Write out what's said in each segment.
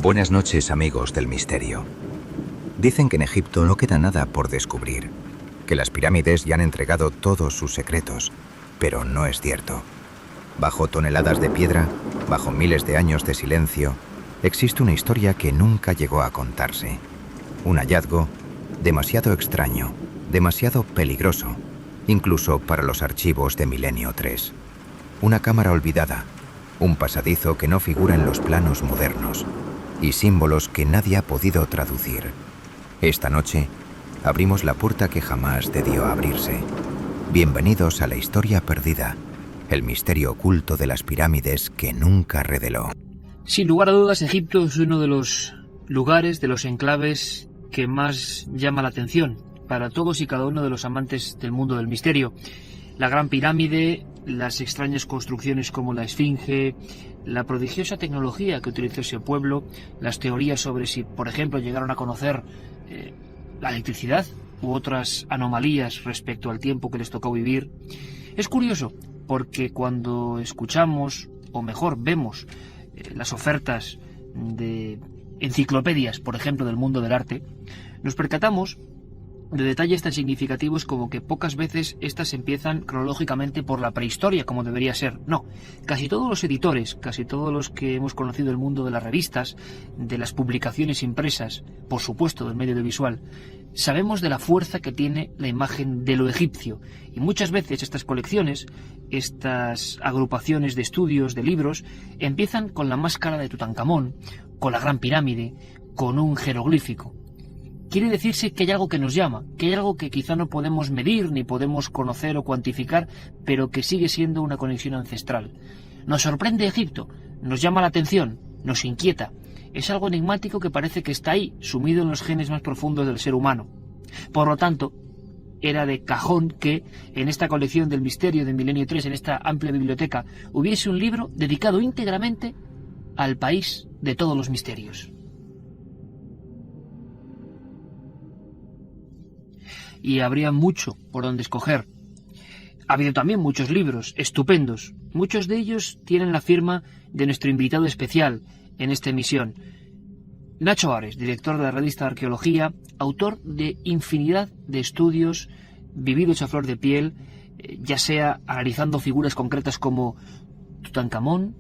Buenas noches, amigos del misterio. Dicen que en Egipto no queda nada por descubrir, que las pirámides ya han entregado todos sus secretos, pero no es cierto. Bajo toneladas de piedra, bajo miles de años de silencio, existe una historia que nunca llegó a contarse. Un hallazgo demasiado extraño, demasiado peligroso, incluso para los archivos de Milenio 3. Una cámara olvidada, un pasadizo que no figura en los planos modernos y símbolos que nadie ha podido traducir. Esta noche abrimos la puerta que jamás debió abrirse. Bienvenidos a la historia perdida, el misterio oculto de las pirámides que nunca reveló. Sin lugar a dudas, Egipto es uno de los lugares, de los enclaves que más llama la atención para todos y cada uno de los amantes del mundo del misterio. La Gran Pirámide, las extrañas construcciones como la Esfinge, la prodigiosa tecnología que utilizó ese pueblo, las teorías sobre si, por ejemplo, llegaron a conocer la electricidad u otras anomalías respecto al tiempo que les tocó vivir. Es curioso porque cuando escuchamos, o mejor vemos, las ofertas de enciclopedias, por ejemplo, del mundo del arte, nos percatamos de detalles tan significativos como que pocas veces estas empiezan cronológicamente por la prehistoria, como debería ser. No, casi todos los editores, casi todos los que hemos conocido el mundo de las revistas, de las publicaciones impresas, por supuesto del medio audiovisual, sabemos de la fuerza que tiene la imagen de lo egipcio. Y muchas veces estas colecciones, estas agrupaciones de estudios, de libros, empiezan con la máscara de Tutankamón, con la Gran Pirámide, con un jeroglífico. Quiere decirse que hay algo que nos llama, que hay algo que quizá no podemos medir, ni podemos conocer o cuantificar, pero que sigue siendo una conexión ancestral. Nos sorprende Egipto, nos llama la atención, nos inquieta. Es algo enigmático que parece que está ahí, sumido en los genes más profundos del ser humano. Por lo tanto, era de cajón que en esta colección del misterio de Milenio 3, en esta amplia biblioteca, hubiese un libro dedicado íntegramente al país de todos los misterios. Y habría mucho por donde escoger. Ha habido también muchos libros estupendos. Muchos de ellos tienen la firma de nuestro invitado especial en esta emisión. Nacho Ares, director de la revista Arqueología, autor de infinidad de estudios vividos a flor de piel, ya sea analizando figuras concretas como Tutankamón,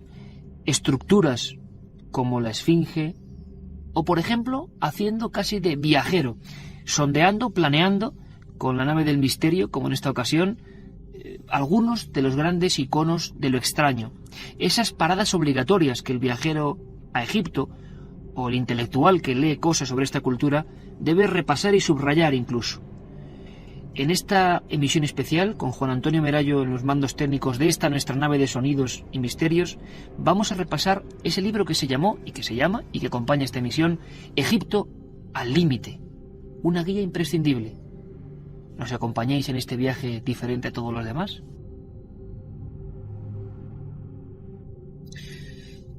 estructuras como la Esfinge, o por ejemplo, haciendo casi de viajero, sondeando, planeando, con la nave del misterio, como en esta ocasión, algunos de los grandes iconos de lo extraño. Esas paradas obligatorias que el viajero a Egipto, o el intelectual que lee cosas sobre esta cultura, debe repasar y subrayar incluso. En esta emisión especial, con Juan Antonio Merallo en los mandos técnicos de esta nuestra nave de sonidos y misterios, vamos a repasar ese libro que se llamó, y que se llama, y que acompaña esta emisión, Egipto al límite. Una guía imprescindible. ¿Nos acompañáis en este viaje diferente a todos los demás?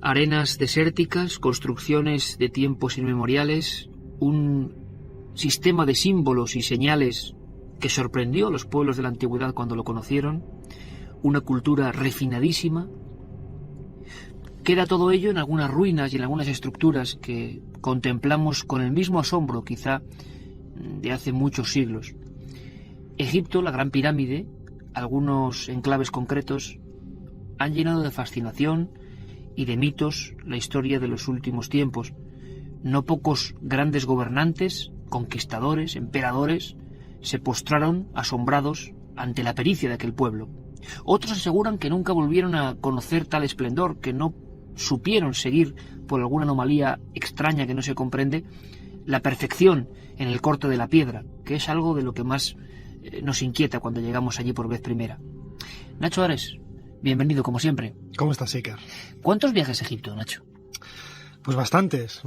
Arenas desérticas, construcciones de tiempos inmemoriales, un sistema de símbolos y señales que sorprendió a los pueblos de la antigüedad cuando lo conocieron, una cultura refinadísima. Queda todo ello en algunas ruinas y en algunas estructuras que contemplamos con el mismo asombro, quizá, de hace muchos siglos. Egipto, la Gran Pirámide, algunos enclaves concretos, han llenado de fascinación y de mitos la historia de los últimos tiempos. No pocos grandes gobernantes, conquistadores, emperadores, se postraron asombrados ante la pericia de aquel pueblo. Otros aseguran que nunca volvieron a conocer tal esplendor, que no supieron seguir, por alguna anomalía extraña que no se comprende, la perfección en el corte de la piedra, que es algo de lo que más nos inquieta cuando llegamos allí por vez primera. Nacho Ares, bienvenido como siempre. ¿Cómo estás, Iker? ¿Cuántos viajes a Egipto, Nacho? Pues bastantes,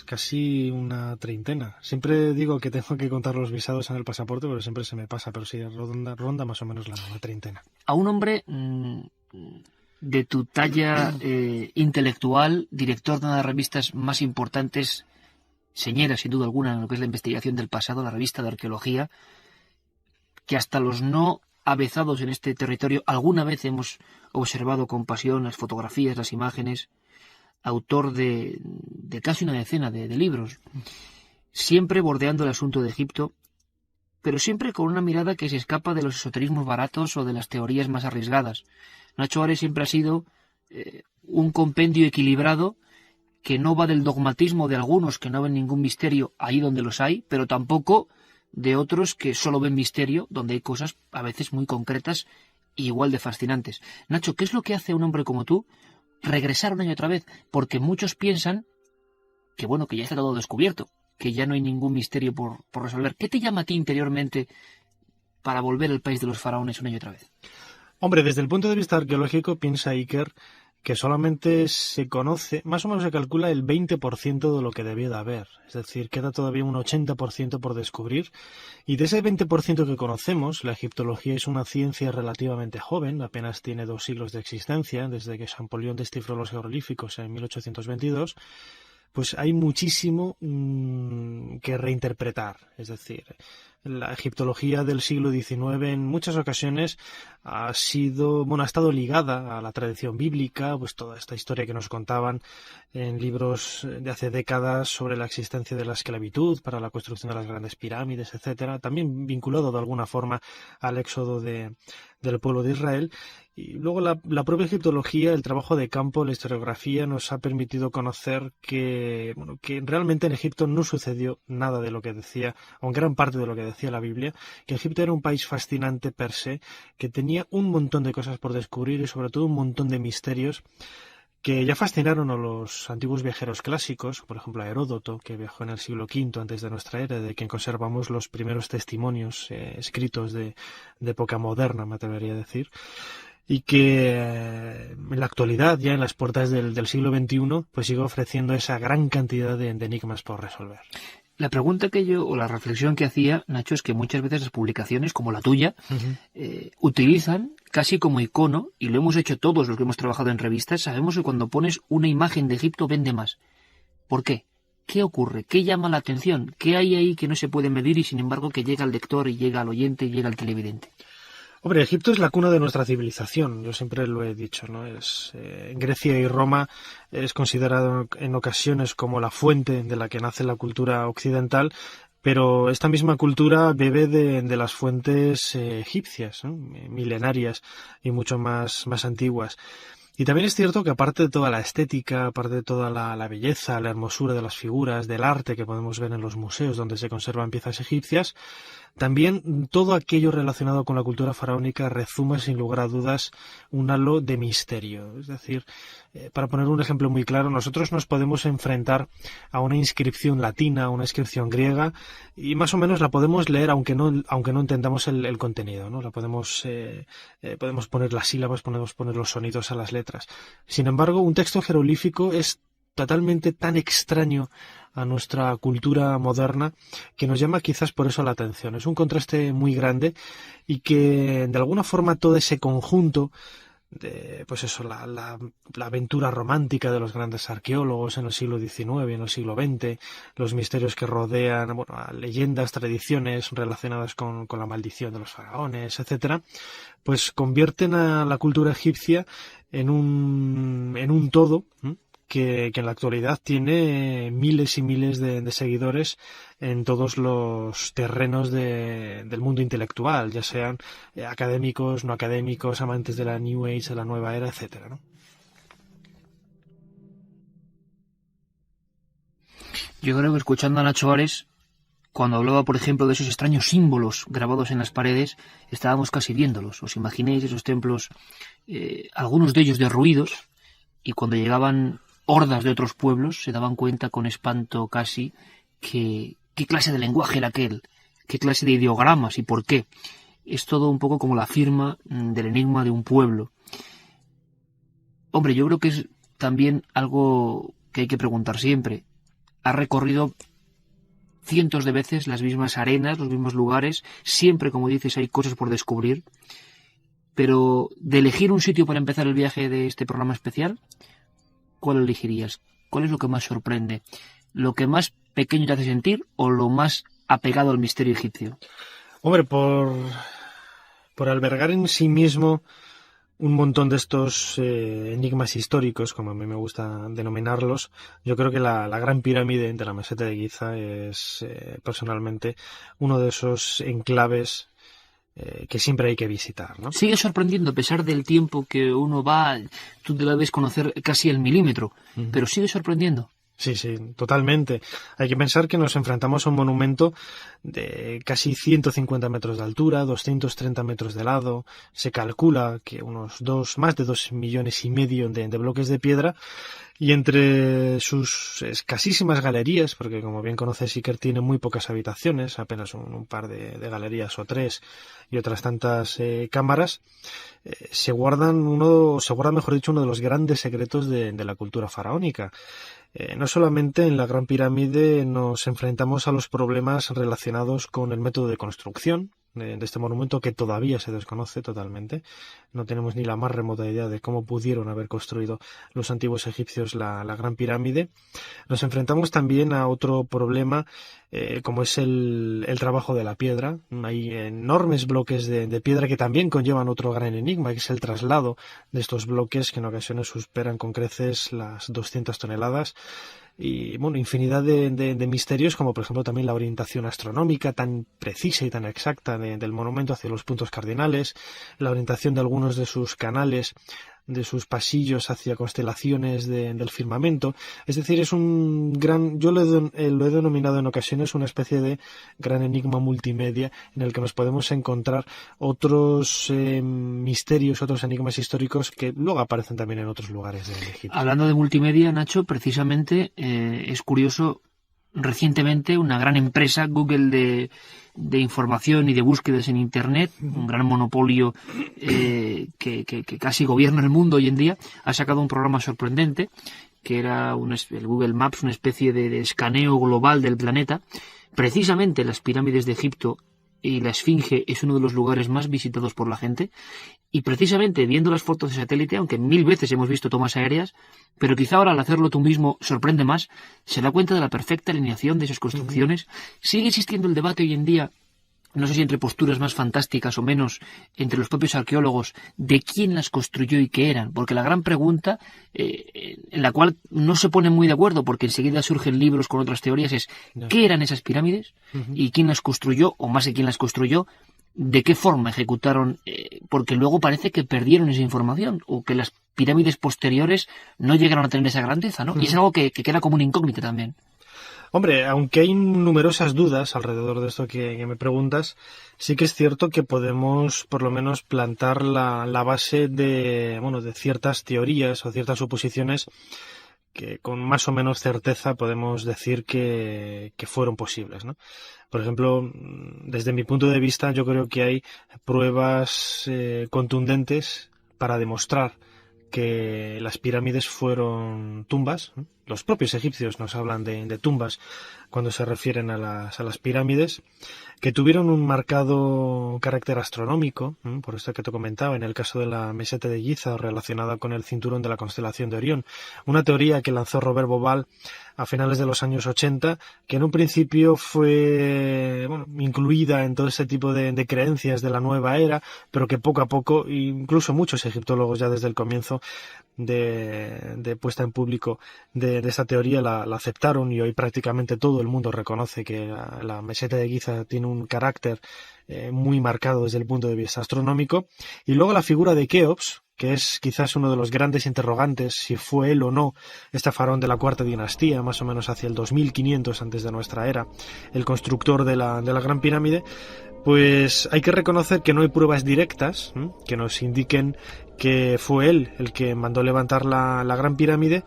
casi una treintena. Siempre digo que tengo que contar los visados en el pasaporte, pero siempre se me pasa, pero sí, ronda más o menos la treintena. A un hombre de tu talla intelectual, director de una de las revistas más importantes, señera sin duda alguna en lo que es la investigación del pasado, la revista de Arqueología, que hasta los no avezados en este territorio alguna vez hemos observado con pasión las fotografías, las imágenes. autor de casi una decena de libros, siempre bordeando el asunto de Egipto, pero siempre con una mirada que se escapa de los esoterismos baratos o de las teorías más arriesgadas. Nacho Ares siempre ha sido un compendio equilibrado que no va del dogmatismo de algunos que no ven ningún misterio ahí donde los hay, pero tampoco de otros que solo ven misterio donde hay cosas a veces muy concretas e igual de fascinantes. Nacho, ¿qué es lo que hace a un hombre como tú regresar un año otra vez? Porque muchos piensan que bueno, que ya está todo descubierto, que ya no hay ningún misterio por resolver. ¿Qué te llama a ti interiormente para volver al país de los faraones un año otra vez? Hombre, desde el punto de vista arqueológico, piensa Iker que solamente se conoce, más o menos se calcula el 20% de lo que debía de haber. Es decir, queda todavía un 80% por descubrir. Y de ese 20% que conocemos, la egiptología es una ciencia relativamente joven, apenas tiene 2 siglos de existencia, desde que Champollion descifró los jeroglíficos en 1822, pues hay muchísimo que reinterpretar. Es decir, la egiptología del siglo XIX en muchas ocasiones ha estado ligada a la tradición bíblica, pues toda esta historia que nos contaban en libros de hace décadas sobre la existencia de la esclavitud para la construcción de las grandes pirámides, etcétera, también vinculado de alguna forma al éxodo del pueblo de Israel. Y luego la propia egiptología, el trabajo de campo, la historiografía nos ha permitido conocer que realmente en Egipto no sucedió nada de lo que decía, o en gran parte de lo que decía la Biblia, que Egipto era un país fascinante per se, que tenía un montón de cosas por descubrir y sobre todo un montón de misterios que ya fascinaron a los antiguos viajeros clásicos, por ejemplo a Heródoto, que viajó en el siglo V antes de nuestra era, de quien conservamos los primeros testimonios escritos de época moderna, me atrevería a decir, y que en la actualidad, ya en las puertas del siglo XXI, pues sigue ofreciendo esa gran cantidad de enigmas por resolver. La pregunta o la reflexión que hacía, Nacho, es que muchas veces las publicaciones, como la tuya, utilizan casi como icono, y lo hemos hecho todos los que hemos trabajado en revistas, sabemos que cuando pones una imagen de Egipto vende más. ¿Por qué? ¿Qué ocurre? ¿Qué llama la atención? ¿Qué hay ahí que no se puede medir y sin embargo que llega al lector y llega al oyente y llega al televidente? Hombre, Egipto es la cuna de nuestra civilización, yo siempre lo he dicho, ¿no? Grecia y Roma es considerado en ocasiones como la fuente de la que nace la cultura occidental, pero esta misma cultura bebe de las fuentes egipcias, ¿no? Milenarias y mucho más antiguas. Y también es cierto que aparte de toda la estética, aparte de toda la belleza, la hermosura de las figuras, del arte que podemos ver en los museos donde se conservan piezas egipcias, también todo aquello relacionado con la cultura faraónica rezuma sin lugar a dudas un halo de misterio. Es decir, para poner un ejemplo muy claro, nosotros nos podemos enfrentar a una inscripción latina, a una inscripción griega, y más o menos la podemos leer aunque no entendamos el contenido, ¿no? Podemos poner las sílabas, podemos poner los sonidos a las letras. Sin embargo, un texto jeroglífico es totalmente tan extraño a nuestra cultura moderna que nos llama quizás por eso la atención. Es un contraste muy grande y que de alguna forma todo ese conjunto de, pues eso, la aventura romántica de los grandes arqueólogos en el siglo XIX y en el siglo XX, los misterios que rodean, a leyendas, tradiciones relacionadas con la maldición de los faraones, etcétera, pues convierten a la cultura egipcia en un todo, que en la actualidad tiene miles y miles de seguidores en todos los terrenos del mundo intelectual, ya sean académicos, no académicos, amantes de la New Age, de la nueva era, etcétera, ¿no? Yo creo que escuchando a Nacho Ares, cuando hablaba, por ejemplo, de esos extraños símbolos grabados en las paredes, estábamos casi viéndolos. ¿Os imagináis esos templos, algunos de ellos derruidos, y cuando llegaban hordas de otros pueblos se daban cuenta con espanto casi qué clase de lenguaje era aquel, qué clase de ideogramas y por qué? Es todo un poco como la firma del enigma de un pueblo. Hombre, yo creo que es también algo que hay que preguntar siempre. Ha recorrido cientos de veces las mismas arenas, los mismos lugares, siempre, como dices, hay cosas por descubrir, pero de elegir un sitio para empezar el viaje de este programa especial, ¿cuál elegirías? ¿Cuál es lo que más sorprende? ¿Lo que más pequeño te hace sentir o lo más apegado al misterio egipcio? Hombre, por albergar en sí mismo un montón de estos enigmas históricos, como a mí me gusta denominarlos. Yo creo que la Gran Pirámide de la Meseta de Giza es personalmente uno de esos enclaves que siempre hay que visitar, ¿no? Sigue sorprendiendo a pesar del tiempo que uno va, tú te la debes conocer casi al milímetro, pero sigue sorprendiendo. Sí, totalmente. Hay que pensar que nos enfrentamos a un monumento de casi 150 metros de altura, 230 metros de lado. Se calcula que más de 2,5 millones de bloques de piedra, y entre sus escasísimas galerías, porque como bien conoces, Iker tiene muy pocas habitaciones, apenas un par de galerías o 3 y otras tantas cámaras, se guarda, mejor dicho, uno de los grandes secretos de la cultura faraónica. No solamente en la Gran Pirámide nos enfrentamos a los problemas relacionados con el método de construcción de este monumento, que todavía se desconoce totalmente. No tenemos ni la más remota idea de cómo pudieron haber construido los antiguos egipcios la Gran Pirámide. Nos enfrentamos también a otro problema, como es el trabajo de la piedra. Hay enormes bloques de piedra que también conllevan otro gran enigma, que es el traslado de estos bloques, que en ocasiones superan con creces las 200 toneladas. Y bueno, infinidad de misterios, como por ejemplo también la orientación astronómica tan precisa y tan exacta del monumento hacia los puntos cardinales, la orientación de algunos de sus canales, de sus pasillos hacia constelaciones del firmamento. Es decir, es un gran, yo lo he denominado en ocasiones una especie de gran enigma multimedia, en el que nos podemos encontrar otros misterios, otros enigmas históricos que luego aparecen también en otros lugares de Egipto. Hablando de multimedia, Nacho, precisamente es curioso, recientemente una gran empresa, Google, de información y de búsquedas en Internet, un gran monopolio que casi gobierna el mundo hoy en día, ha sacado un programa sorprendente, que era el Google Maps, una especie de escaneo global del planeta. Precisamente las pirámides de Egipto y la Esfinge es uno de los lugares más visitados por la gente, y precisamente viendo las fotos de satélite, aunque 1000 veces hemos visto tomas aéreas, pero quizá ahora al hacerlo tú mismo sorprende más, se da cuenta de la perfecta alineación de esas construcciones. Sigue existiendo el debate hoy en día, no sé si entre posturas más fantásticas o menos, entre los propios arqueólogos, de quién las construyó y qué eran, porque la gran pregunta, en la cual no se ponen muy de acuerdo, porque enseguida surgen libros con otras teorías, es ¿qué eran esas pirámides? ¿Y quién las construyó? O más de quién las construyó, ¿de qué forma ejecutaron? Porque luego parece que perdieron esa información, o que las pirámides posteriores no llegaron a tener esa grandeza, ¿no? Y es algo que queda como una incógnita también. Hombre, aunque hay numerosas dudas alrededor de esto que me preguntas, sí que es cierto que podemos por lo menos plantar la base de ciertas teorías o ciertas suposiciones que con más o menos certeza podemos decir que fueron posibles, ¿no? Por ejemplo, desde mi punto de vista, yo creo que hay pruebas contundentes para demostrar que las pirámides fueron tumbas. Los propios egipcios nos hablan de tumbas cuando se refieren a las pirámides, que tuvieron un marcado carácter astronómico, por esto que te comentaba, en el caso de la Meseta de Giza, relacionada con el cinturón de la constelación de Orión, una teoría que lanzó Robert Bauval a finales de los años 80, que en un principio fue incluida en todo ese tipo de creencias de la nueva era, pero que poco a poco, incluso muchos egiptólogos ya desde el comienzo de puesta en público de esta teoría la aceptaron, y hoy prácticamente todo el mundo reconoce que la Meseta de Giza tiene un carácter muy marcado desde el punto de vista astronómico. Y luego la figura de Keops, que es quizás uno de los grandes interrogantes, si fue él o no este faraón de la cuarta dinastía, más o menos hacia el 2500 antes de nuestra era, el constructor de la Gran Pirámide. Pues hay que reconocer que no hay pruebas directas que nos indiquen que fue él el que mandó levantar la Gran Pirámide,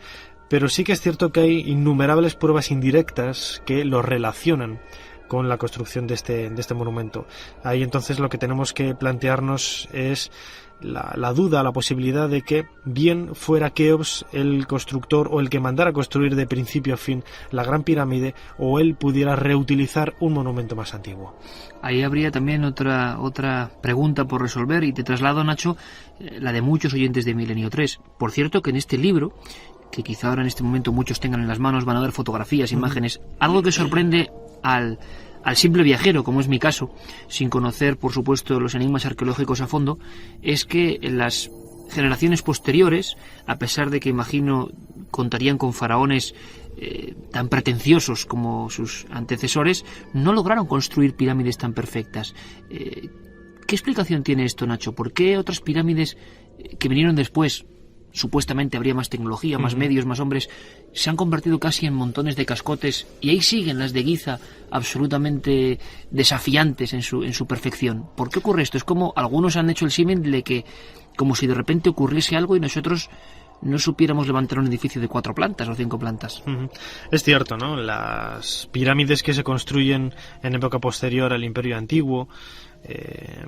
pero sí que es cierto que hay innumerables pruebas indirectas que lo relacionan con la construcción de este monumento. Ahí entonces lo que tenemos que plantearnos es la duda, la posibilidad de que bien fuera Keops el constructor o el que mandara construir de principio a fin la Gran Pirámide, o él pudiera reutilizar un monumento más antiguo. Ahí habría también otra pregunta por resolver, y te traslado, Nacho, la de muchos oyentes de Milenio 3. Por cierto, que en este libro, que quizá ahora en este momento muchos tengan en las manos, van a ver fotografías, imágenes, algo que sorprende al simple viajero, como es mi caso, sin conocer, por supuesto, los enigmas arqueológicos a fondo, es que las generaciones posteriores, a pesar de que imagino contarían con faraones tan pretenciosos como sus antecesores, no lograron construir pirámides tan perfectas. ¿Qué explicación tiene esto, Nacho? ¿Por qué otras pirámides que vinieron después, supuestamente habría más tecnología, más medios, más hombres, se han convertido casi en montones de cascotes, y ahí siguen las de Giza absolutamente desafiantes en su perfección? ¿Por qué ocurre esto? Es como algunos han hecho el símil de que, como si de repente ocurriese algo y nosotros no supiéramos levantar un edificio de 4 plantas o 5 plantas. Es cierto, ¿no? Las pirámides que se construyen en época posterior al Imperio Antiguo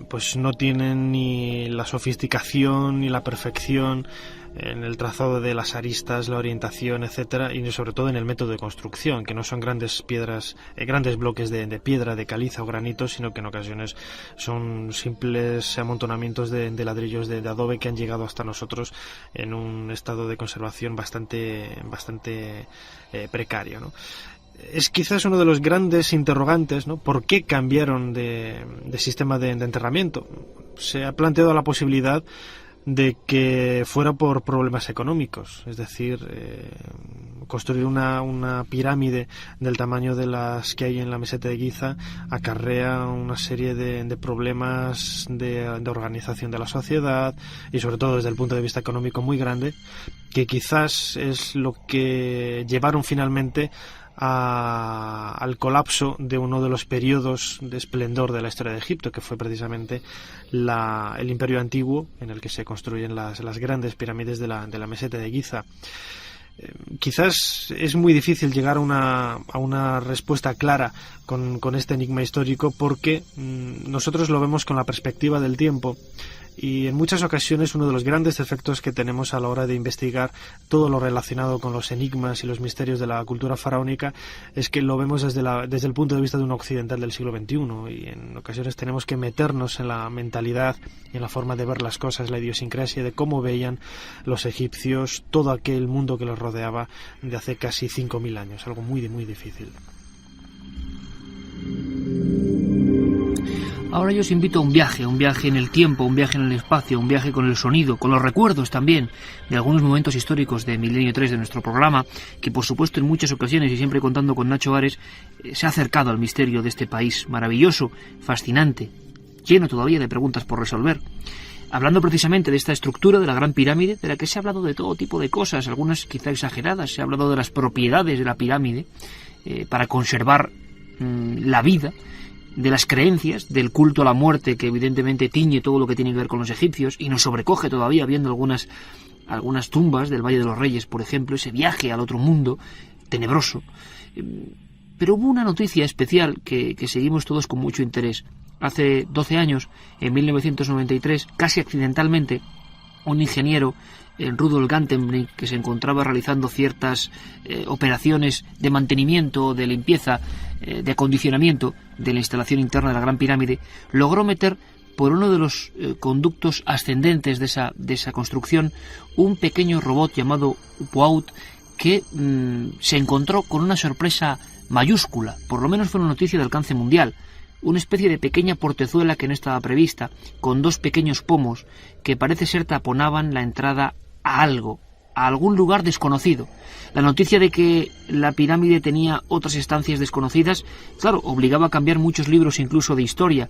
pues no tienen ni la sofisticación ni la perfección en el trazado de las aristas, la orientación, etcétera, y sobre todo en el método de construcción, que no son grandes piedras, grandes bloques de piedra, de caliza o granito, sino que en ocasiones son simples amontonamientos de ladrillos de adobe que han llegado hasta nosotros en un estado de conservación bastante precario, ¿no? Es quizás uno de los grandes interrogantes, ¿no? ¿Por qué cambiaron de sistema de enterramiento? Se ha planteado la posibilidad de que fuera por problemas económicos, es decir, construir una pirámide del tamaño de las que hay en la meseta de Giza acarrea una serie de problemas de organización de la sociedad y sobre todo desde el punto de vista económico muy grande, que quizás es lo que llevaron finalmente al colapso de uno de los periodos de esplendor de la historia de Egipto, que fue precisamente el Imperio Antiguo, en el que se construyen las grandes pirámides de la meseta de Giza. Quizás es muy difícil llegar a una respuesta clara con este enigma histórico, porque nosotros lo vemos con la perspectiva del tiempo, y en muchas ocasiones uno de los grandes defectos que tenemos a la hora de investigar todo lo relacionado con los enigmas y los misterios de la cultura faraónica es que lo vemos desde el punto de vista de un occidental del siglo XXI, y en ocasiones tenemos que meternos en la mentalidad y en la forma de ver las cosas, la idiosincrasia de cómo veían los egipcios todo aquel mundo que los rodeaba de hace casi 5.000 años, algo muy, muy difícil. Ahora yo os invito a un viaje en el tiempo, un viaje en el espacio, un viaje con el sonido, con los recuerdos también de algunos momentos históricos de Milenio 3 de nuestro programa, que por supuesto en muchas ocasiones y siempre contando con Nacho Ares se ha acercado al misterio de este país maravilloso, fascinante, lleno todavía de preguntas por resolver. Hablando precisamente de esta estructura de la Gran Pirámide, de la que se ha hablado de todo tipo de cosas, algunas quizá exageradas, se ha hablado de las propiedades de la pirámide para conservar la vida, de las creencias, del culto a la muerte que evidentemente tiñe todo lo que tiene que ver con los egipcios y nos sobrecoge todavía viendo algunas tumbas del Valle de los Reyes, por ejemplo, ese viaje al otro mundo tenebroso. Pero hubo una noticia especial que seguimos todos con mucho interés. Hace 12 años, en 1993, casi accidentalmente, un ingeniero, Rudolf Gantenbrink, que se encontraba realizando ciertas operaciones de mantenimiento, de limpieza, de acondicionamiento de la instalación interna de la Gran Pirámide, logró meter por uno de los conductos ascendentes de esa construcción un pequeño robot llamado Upuaut que se encontró con una sorpresa mayúscula, por lo menos fue una noticia de alcance mundial. Una especie de pequeña portezuela que no estaba prevista, con 2 pequeños pomos que parece ser taponaban la entrada a algún lugar desconocido. La noticia de que la pirámide tenía otras estancias desconocidas, claro, obligaba a cambiar muchos libros incluso de historia.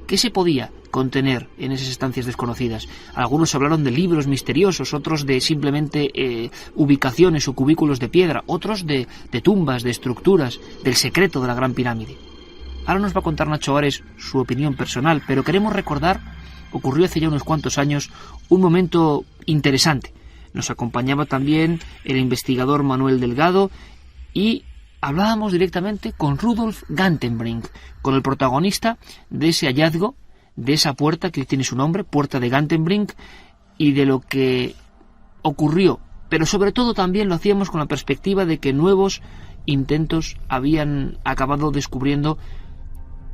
¿Qué se podía contener en esas estancias desconocidas? Algunos hablaron de libros misteriosos, otros de simplemente ubicaciones o cubículos de piedra, otros de tumbas, de estructuras, del secreto de la Gran Pirámide. Ahora nos va a contar Nacho Ares su opinión personal, pero queremos recordar, ocurrió hace ya unos cuantos años, un momento interesante. Nos acompañaba también el investigador Manuel Delgado y hablábamos directamente con Rudolf Gantenbrink, con el protagonista de ese hallazgo, de esa puerta que tiene su nombre, Puerta de Gantenbrink, y de lo que ocurrió. Pero sobre todo también lo hacíamos con la perspectiva de que nuevos intentos habían acabado descubriendo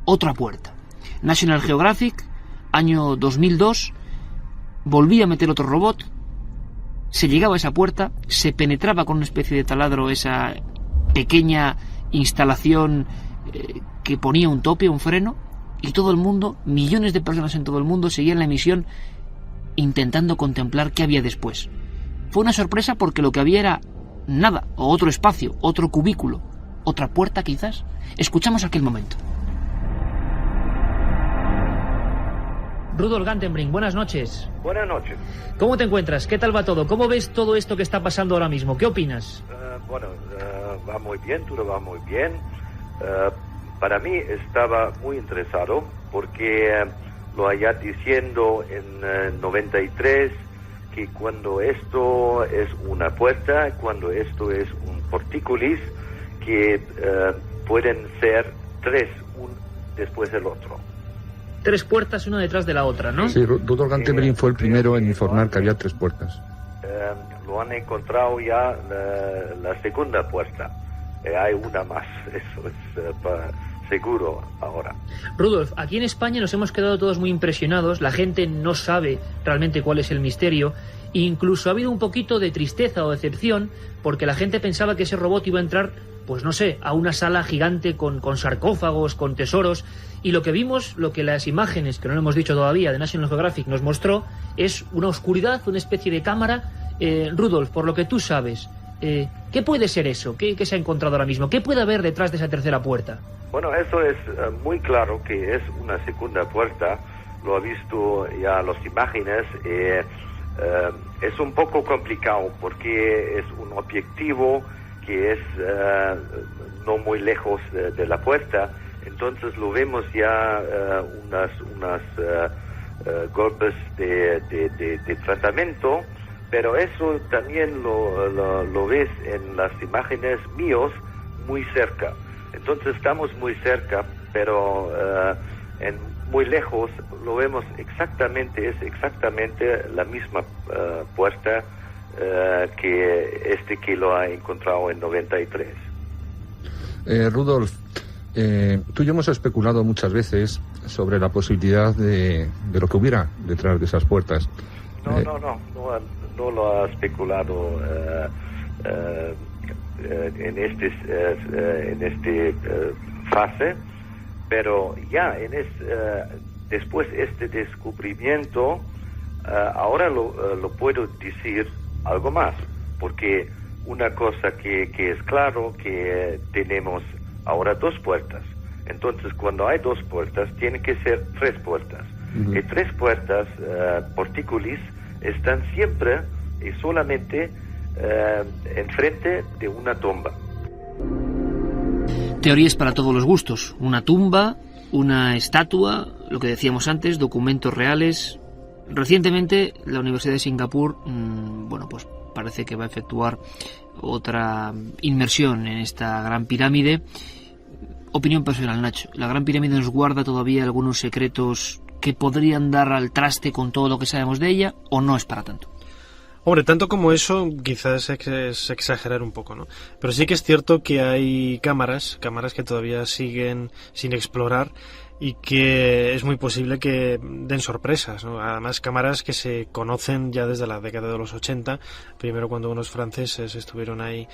otra puerta. National Geographic, año 2002, volvía a meter otro robot, se llegaba a esa puerta, se penetraba con una especie de taladro esa pequeña instalación que ponía un tope, un freno, y todo el mundo, millones de personas en todo el mundo, seguían la emisión intentando contemplar qué había después. Fue una sorpresa porque lo que había era nada, o otro espacio, otro cubículo, otra puerta quizás. Escuchamos aquel momento. Rudolf Gantenbrink, buenas noches. Buenas noches. ¿Cómo te encuentras? ¿Qué tal va todo? ¿Cómo ves todo esto que está pasando ahora mismo? ¿Qué opinas? Va muy bien, todo va muy bien. Para mí estaba muy interesado porque lo allá diciendo en 93 que cuando esto es una puerta, cuando esto es un portícolis, que pueden ser tres, un después del otro. Tres puertas, una detrás de la otra, ¿no? Sí, Rudolf Gantenbrink fue el primero en informar que había tres puertas. Lo han encontrado ya la segunda puerta. Hay una más, eso es seguro ahora. Rudolf, aquí en España nos hemos quedado todos muy impresionados. La gente no sabe realmente cuál es el misterio. Incluso ha habido un poquito de tristeza o decepción porque la gente pensaba que ese robot iba a entrar, pues no sé, a una sala gigante con sarcófagos, con tesoros. Y lo que vimos, lo que las imágenes, que no lo hemos dicho todavía, de National Geographic nos mostró, es una oscuridad, una especie de cámara. Rudolf, por lo que tú sabes, ¿qué puede ser eso? ¿Qué se ha encontrado ahora mismo? ¿Qué puede haber detrás de esa tercera puerta? Bueno, eso es muy claro que es una segunda puerta. Lo ha visto ya las imágenes. Es un poco complicado porque es un objetivo que es no muy lejos de la puerta. Entonces lo vemos ya unas golpes de tratamiento, pero eso también lo ves en las imágenes míos muy cerca. Entonces estamos muy cerca, pero muy lejos lo vemos exactamente, es exactamente la misma puerta que lo ha encontrado en 93. Rudolf, tú y yo hemos especulado muchas veces sobre la posibilidad de lo que hubiera detrás de esas puertas. No lo ha especulado en este fase, pero ya después este descubrimiento, ahora lo puedo decir algo más, porque una cosa que es claro, que tenemos ahora dos puertas. Entonces, cuando hay dos puertas, tiene que ser tres puertas. Y tres puertas, portícolis, están siempre y solamente enfrente de una tumba. Teorías para todos los gustos. Una tumba, una estatua, lo que decíamos antes, documentos reales. Recientemente, la Universidad de Singapur, pues parece que va a efectuar otra inmersión en esta Gran Pirámide. Opinión personal, Nacho. ¿La Gran Pirámide nos guarda todavía algunos secretos que podrían dar al traste con todo lo que sabemos de ella, o no es para tanto? Hombre, tanto como eso quizás es exagerar un poco, ¿no? Pero sí que es cierto que hay cámaras que todavía siguen sin explorar y que es muy posible que den sorpresas, ¿no? Además, cámaras que se conocen ya desde la década de los 80, primero cuando unos franceses estuvieron ahí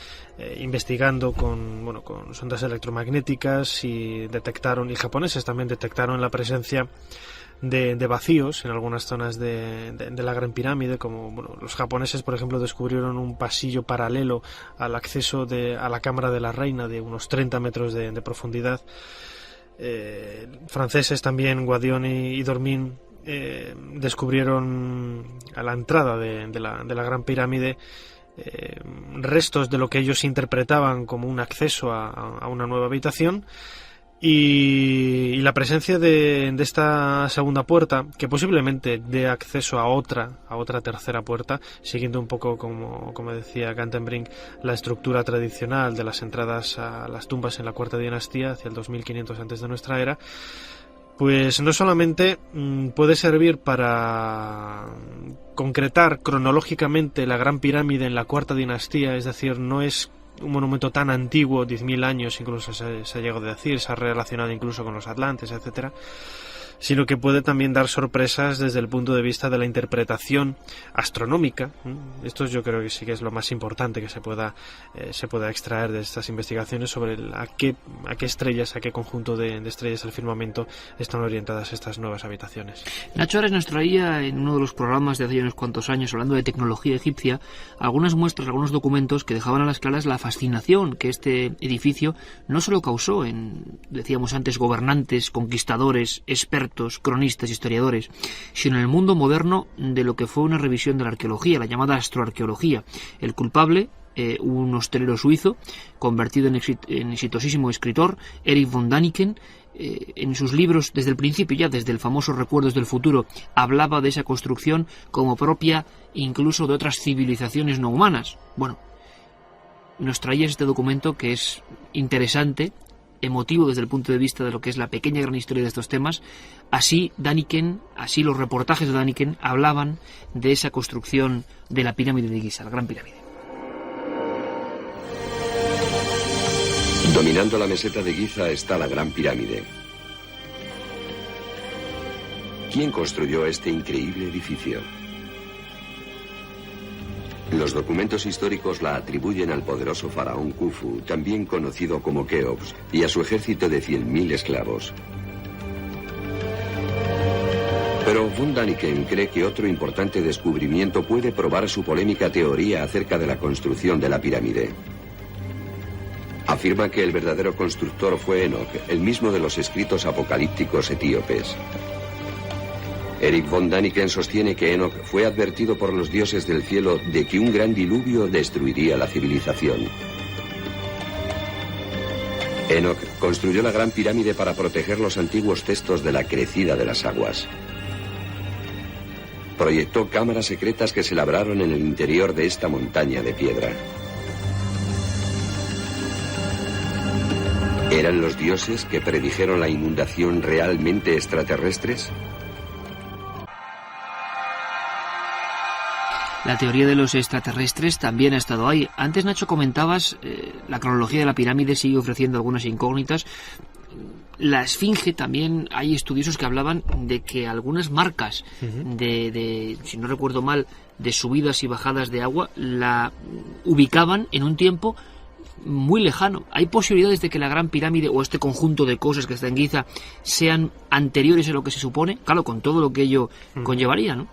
investigando con sondas electromagnéticas y japoneses también detectaron la presencia de vacíos en algunas zonas de la Gran Pirámide, como los japoneses, por ejemplo, descubrieron un pasillo paralelo al acceso a la Cámara de la Reina de unos 30 metros de profundidad. Franceses también, Guadioni y Dormin, descubrieron a la entrada de la Gran Pirámide restos de lo que ellos interpretaban como un acceso a una nueva habitación. Y la presencia de esta segunda puerta, que posiblemente dé acceso a otra tercera puerta, siguiendo un poco, como decía Gantenbrink, la estructura tradicional de las entradas a las tumbas en la Cuarta Dinastía, hacia el 2500 antes de nuestra era, pues no solamente puede servir para concretar cronológicamente la Gran Pirámide en la Cuarta Dinastía, es decir, no es un monumento tan antiguo, 10.000 años incluso se ha llegado a decir, se ha relacionado incluso con los atlantes, etcétera, sino que puede también dar sorpresas desde el punto de vista de la interpretación astronómica. Esto yo creo que sí que es lo más importante que se pueda extraer de estas investigaciones sobre a qué estrellas, a qué conjunto de estrellas del firmamento están orientadas estas nuevas habitaciones. Nacho Ares nos traía en uno de los programas de hace unos cuantos años, hablando de tecnología egipcia, algunas muestras, algunos documentos que dejaban a las claras la fascinación que este edificio no solo causó en, decíamos antes, gobernantes, conquistadores, expertos, cronistas, historiadores, sino en el mundo moderno de lo que fue una revisión de la arqueología, la llamada astroarqueología. El culpable, un hostelero suizo, convertido en exitosísimo escritor, Erich von Däniken, en sus libros, desde el principio, ya desde el famoso Recuerdos del Futuro, hablaba de esa construcción como propia incluso de otras civilizaciones no humanas. Bueno, nos traía este documento que es interesante, emotivo desde el punto de vista de lo que es la pequeña gran historia de estos temas. Así los reportajes de Däniken hablaban de esa construcción de la pirámide de Giza, la Gran Pirámide. Dominando la meseta de Giza está la Gran Pirámide. ¿Quién construyó este increíble edificio? Los documentos históricos la atribuyen al poderoso faraón Khufu, también conocido como Keops, y a su ejército de 100.000 esclavos. Pero von Däniken cree que otro importante descubrimiento puede probar su polémica teoría acerca de la construcción de la pirámide. Afirma que el verdadero constructor fue Enoch, el mismo de los escritos apocalípticos etíopes. Erich von Däniken sostiene que Enoch fue advertido por los dioses del cielo de que un gran diluvio destruiría la civilización. Enoch construyó la Gran Pirámide para proteger los antiguos textos de la crecida de las aguas. Proyectó cámaras secretas que se labraron en el interior de esta montaña de piedra. ¿Eran los dioses que predijeron la inundación realmente extraterrestres? La teoría de los extraterrestres también ha estado ahí. Antes, Nacho, comentabas, la cronología de la pirámide sigue ofreciendo algunas incógnitas. La Esfinge también, hay estudiosos que hablaban de que algunas marcas de, si no recuerdo mal, de subidas y bajadas de agua, la ubicaban en un tiempo muy lejano. ¿Hay posibilidades de que la Gran Pirámide o este conjunto de cosas que está en Giza sean anteriores a lo que se supone? Claro, con todo lo que ello conllevaría, ¿no?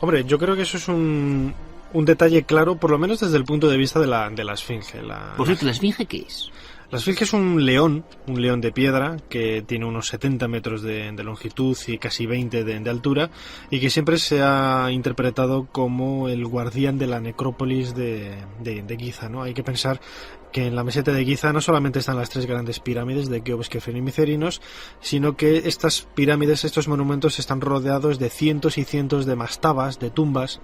Hombre, yo creo que eso es un detalle claro, por lo menos desde el punto de vista de la Esfinge. Por cierto, ¿la Esfinge qué es? La Esfinge es un león de piedra que tiene unos 70 metros de longitud y casi 20 de altura, y que siempre se ha interpretado como el guardián de la necrópolis de Giza, ¿no? Hay que pensar que en la meseta de Giza no solamente están las tres grandes pirámides de Keops, Kefren y Micerinos, sino que estas pirámides, estos monumentos, están rodeados de cientos y cientos de mastabas, de tumbas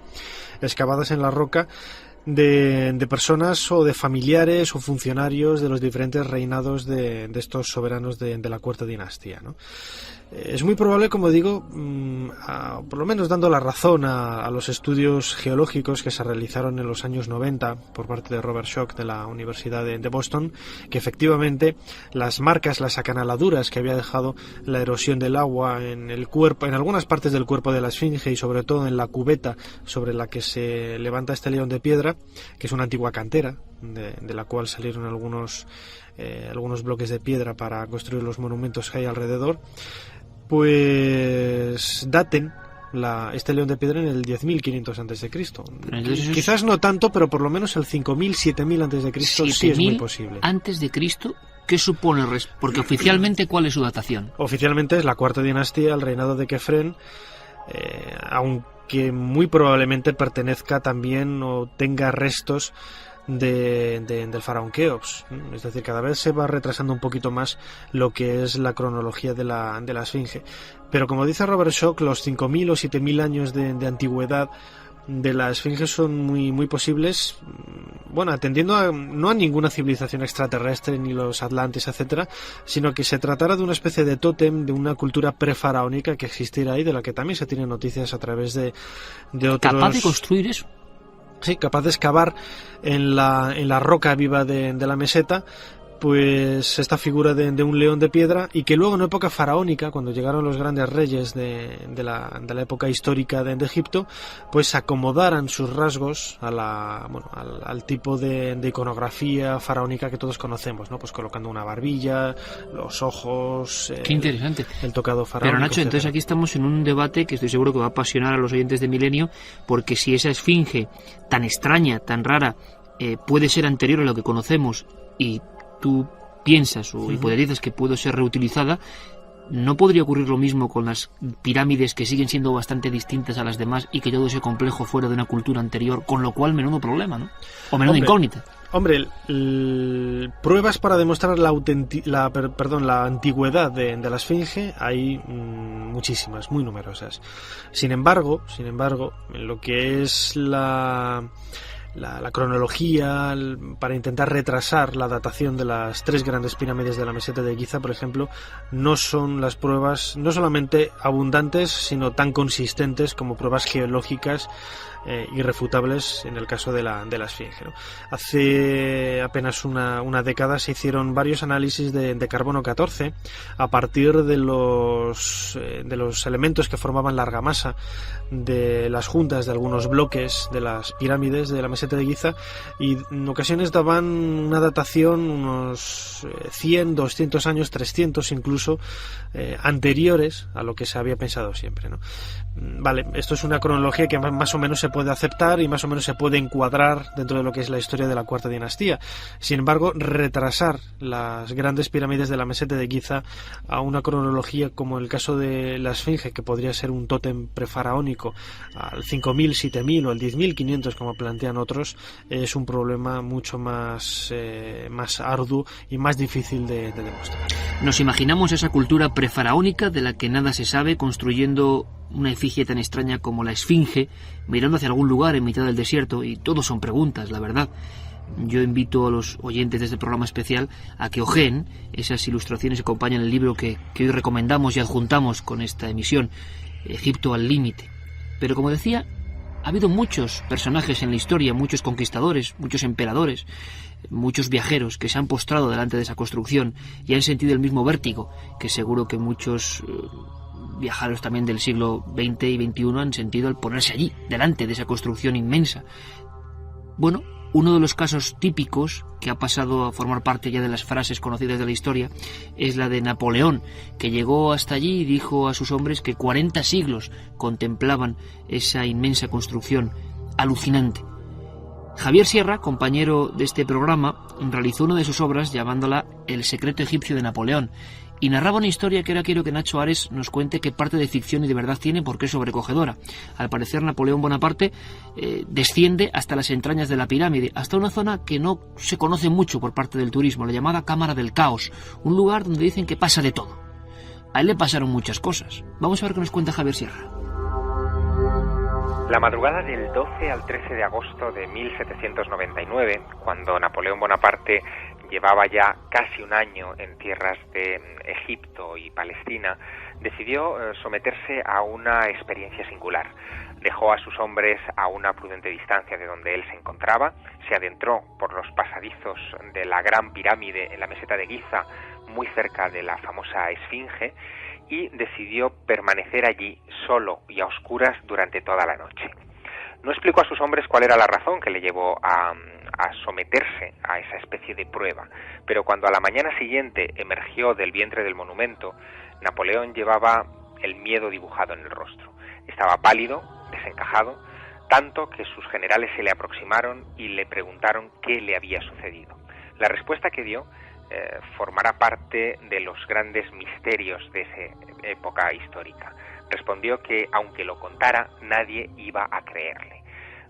excavadas en la roca, de personas o de familiares o funcionarios de los diferentes reinados de estos soberanos de la cuarta dinastía, ¿no? Es muy probable, como digo, por lo menos dando la razón a los estudios geológicos que se realizaron en los años 90 por parte de Robert Schoch de la Universidad de Boston, que efectivamente las marcas, las acanaladuras que había dejado la erosión del agua en el cuerpo, en algunas partes del cuerpo de la Esfinge y sobre todo en la cubeta sobre la que se levanta este león de piedra, que es una antigua cantera de la cual salieron algunos bloques de piedra para construir los monumentos que hay alrededor, pues daten este león de piedra en el 10.500 a.C. Quizás no tanto, pero por lo menos el 5.000, 7.000 a.C. sí es muy posible. ¿Antes de Cristo? ¿Qué supone? Porque oficialmente, ¿cuál es su datación? Oficialmente es la cuarta dinastía, el reinado de Kefren, aunque muy probablemente pertenezca también o tenga restos del faraón Keops. Es decir, cada vez se va retrasando un poquito más lo que es la cronología de la Esfinge. Pero como dice Robert Schoch, los 5.000 o 7.000 años de antigüedad de la Esfinge son muy, muy posibles, bueno, atendiendo no a ninguna civilización extraterrestre, ni los atlantes, etcétera, sino que se tratara de una especie de tótem de una cultura prefaraónica que existiera ahí, de la que también se tienen noticias a través de otros... ¿Capaz de construir eso? Sí, capaz de excavar en la roca viva de la meseta, pues esta figura de un león de piedra, y que luego en época faraónica, cuando llegaron los grandes reyes de la época histórica de Egipto, pues acomodaran sus rasgos a al tipo de iconografía faraónica que todos conocemos, ¿no? Pues colocando una barbilla, los ojos, Qué interesante. el tocado faraónico. Pero Nacho, etcétera. entonces aquí estamos en un debate que estoy seguro que va a apasionar a los oyentes de Milenio, porque si esa esfinge tan extraña, tan rara, puede ser anterior a lo que conocemos, y tú piensas o hipotetizas que puede ser reutilizada, ¿no podría ocurrir lo mismo con las pirámides, que siguen siendo bastante distintas a las demás y que todo ese complejo fuera de una cultura anterior, con lo cual menudo problema, ¿no? O menudo incógnita. Hombre, pruebas para demostrar la antigüedad de la esfinge hay muchísimas, muy numerosas. Sin embargo, en lo que es la cronología, para intentar retrasar la datación de las 3 grandes pirámides de la meseta de Giza, por ejemplo, no son las pruebas no solamente abundantes, sino tan consistentes como pruebas geológicas irrefutables en el caso de la esfinge, ¿no? Hace apenas una década se hicieron varios análisis de carbono 14 a partir de los elementos que formaban la argamasa de las juntas de algunos bloques de las pirámides de la meseta de Giza, y en ocasiones daban una datación unos 100, 200 años, 300 incluso, anteriores a lo que se había pensado siempre, ¿no? Vale, esto es una cronología que más o menos se puede aceptar y más o menos se puede encuadrar dentro de lo que es la historia de la Cuarta Dinastía. Sin embargo, retrasar las grandes pirámides de la meseta de Giza a una cronología como el caso de la esfinge, que podría ser un tótem prefaraónico, al 5000, 7000 o al 10500, como plantean otros, es un problema mucho más arduo y más difícil de demostrar. Nos imaginamos esa cultura prefaraónica de la que nada se sabe, construyendo una efigie tan extraña como la esfinge, mirando hacia algún lugar en mitad del desierto, y todo son preguntas, la verdad. Yo invito a los oyentes de este programa especial a que ojeen esas ilustraciones que acompañan el libro que hoy recomendamos y adjuntamos con esta emisión, Egipto al límite. Pero como decía, ha habido muchos personajes en la historia, muchos conquistadores, muchos emperadores, muchos viajeros que se han postrado delante de esa construcción y han sentido el mismo vértigo que seguro que muchos viajeros también del siglo XX y XXI han sentido al ponerse allí, delante de esa construcción inmensa. Bueno, uno de los casos típicos que ha pasado a formar parte ya de las frases conocidas de la historia es la de Napoleón, que llegó hasta allí y dijo a sus hombres que 40 siglos contemplaban esa inmensa construcción alucinante. Javier Sierra, compañero de este programa, realizó una de sus obras llamándola El secreto egipcio de Napoleón, y narraba una historia que ahora quiero que Nacho Ares nos cuente qué parte de ficción y de verdad tiene, porque es sobrecogedora. Al parecer, Napoleón Bonaparte desciende hasta las entrañas de la pirámide, hasta una zona que no se conoce mucho por parte del turismo, la llamada Cámara del Caos, un lugar donde dicen que pasa de todo. A él le pasaron muchas cosas. Vamos a ver qué nos cuenta Javier Sierra. La madrugada del 12 al 13 de agosto de 1799, cuando Napoleón Bonaparte llevaba ya casi un año en tierras de Egipto y Palestina, decidió someterse a una experiencia singular. Dejó a sus hombres a una prudente distancia de donde él se encontraba, se adentró por los pasadizos de la Gran Pirámide en la meseta de Giza, muy cerca de la famosa Esfinge, y decidió permanecer allí solo y a oscuras durante toda la noche. No explicó a sus hombres cuál era la razón que le llevó a someterse a esa especie de prueba, pero cuando a la mañana siguiente emergió del vientre del monumento, Napoleón llevaba el miedo dibujado en el rostro. Estaba pálido, desencajado, tanto que sus generales se le aproximaron y le preguntaron qué le había sucedido. La respuesta que dio formará parte de los grandes misterios de esa época histórica. Respondió que, aunque lo contara, nadie iba a creerle.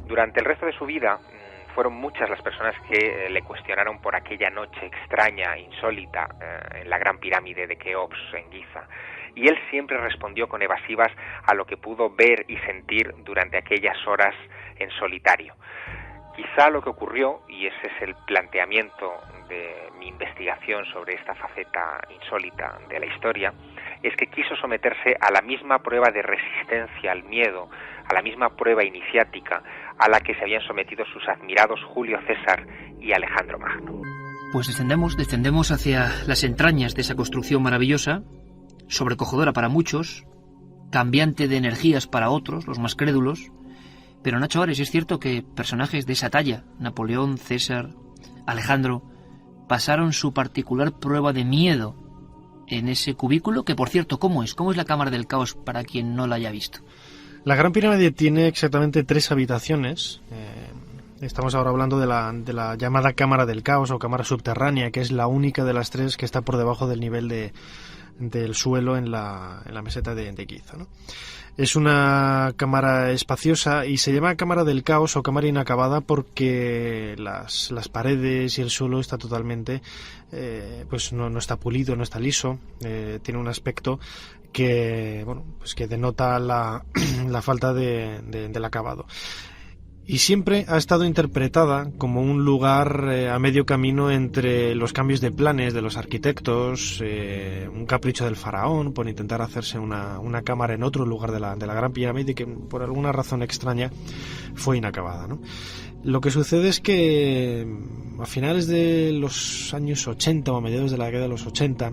Durante el resto de su vida, fueron muchas las personas que le cuestionaron por aquella noche extraña, insólita, en la Gran Pirámide de Keops, en Giza. Y él siempre respondió con evasivas a lo que pudo ver y sentir durante aquellas horas en solitario. Quizá lo que ocurrió, y ese es el planteamiento de mi investigación sobre esta faceta insólita de la historia, es que quiso someterse a la misma prueba de resistencia al miedo, a la misma prueba iniciática a la que se habían sometido sus admirados Julio César y Alejandro Magno. Pues descendemos hacia las entrañas de esa construcción maravillosa, sobrecogedora para muchos, cambiante de energías para otros, los más crédulos. Pero Nacho Ares, es cierto que personajes de esa talla, Napoleón, César, Alejandro, pasaron su particular prueba de miedo en ese cubículo, que por cierto, ¿cómo es? ¿Cómo es la Cámara del Caos para quien no la haya visto? La Gran Pirámide tiene exactamente 3 habitaciones. Estamos ahora hablando de la llamada Cámara del Caos o Cámara Subterránea, que es la única de las 3 que está por debajo del nivel del suelo en la meseta de Giza, ¿no? Es una cámara espaciosa y se llama Cámara del Caos o Cámara Inacabada porque las paredes y el suelo está totalmente, pues no está pulido, no está liso, tiene un aspecto que, bueno, pues que denota la falta del acabado. Y siempre ha estado interpretada como un lugar a medio camino entre los cambios de planes de los arquitectos, un capricho del faraón por intentar hacerse una cámara en otro lugar de la Gran Pirámide, que por alguna razón extraña fue inacabada, ¿no? Lo que sucede es que a finales de los años 80 o a mediados de la década de los 80,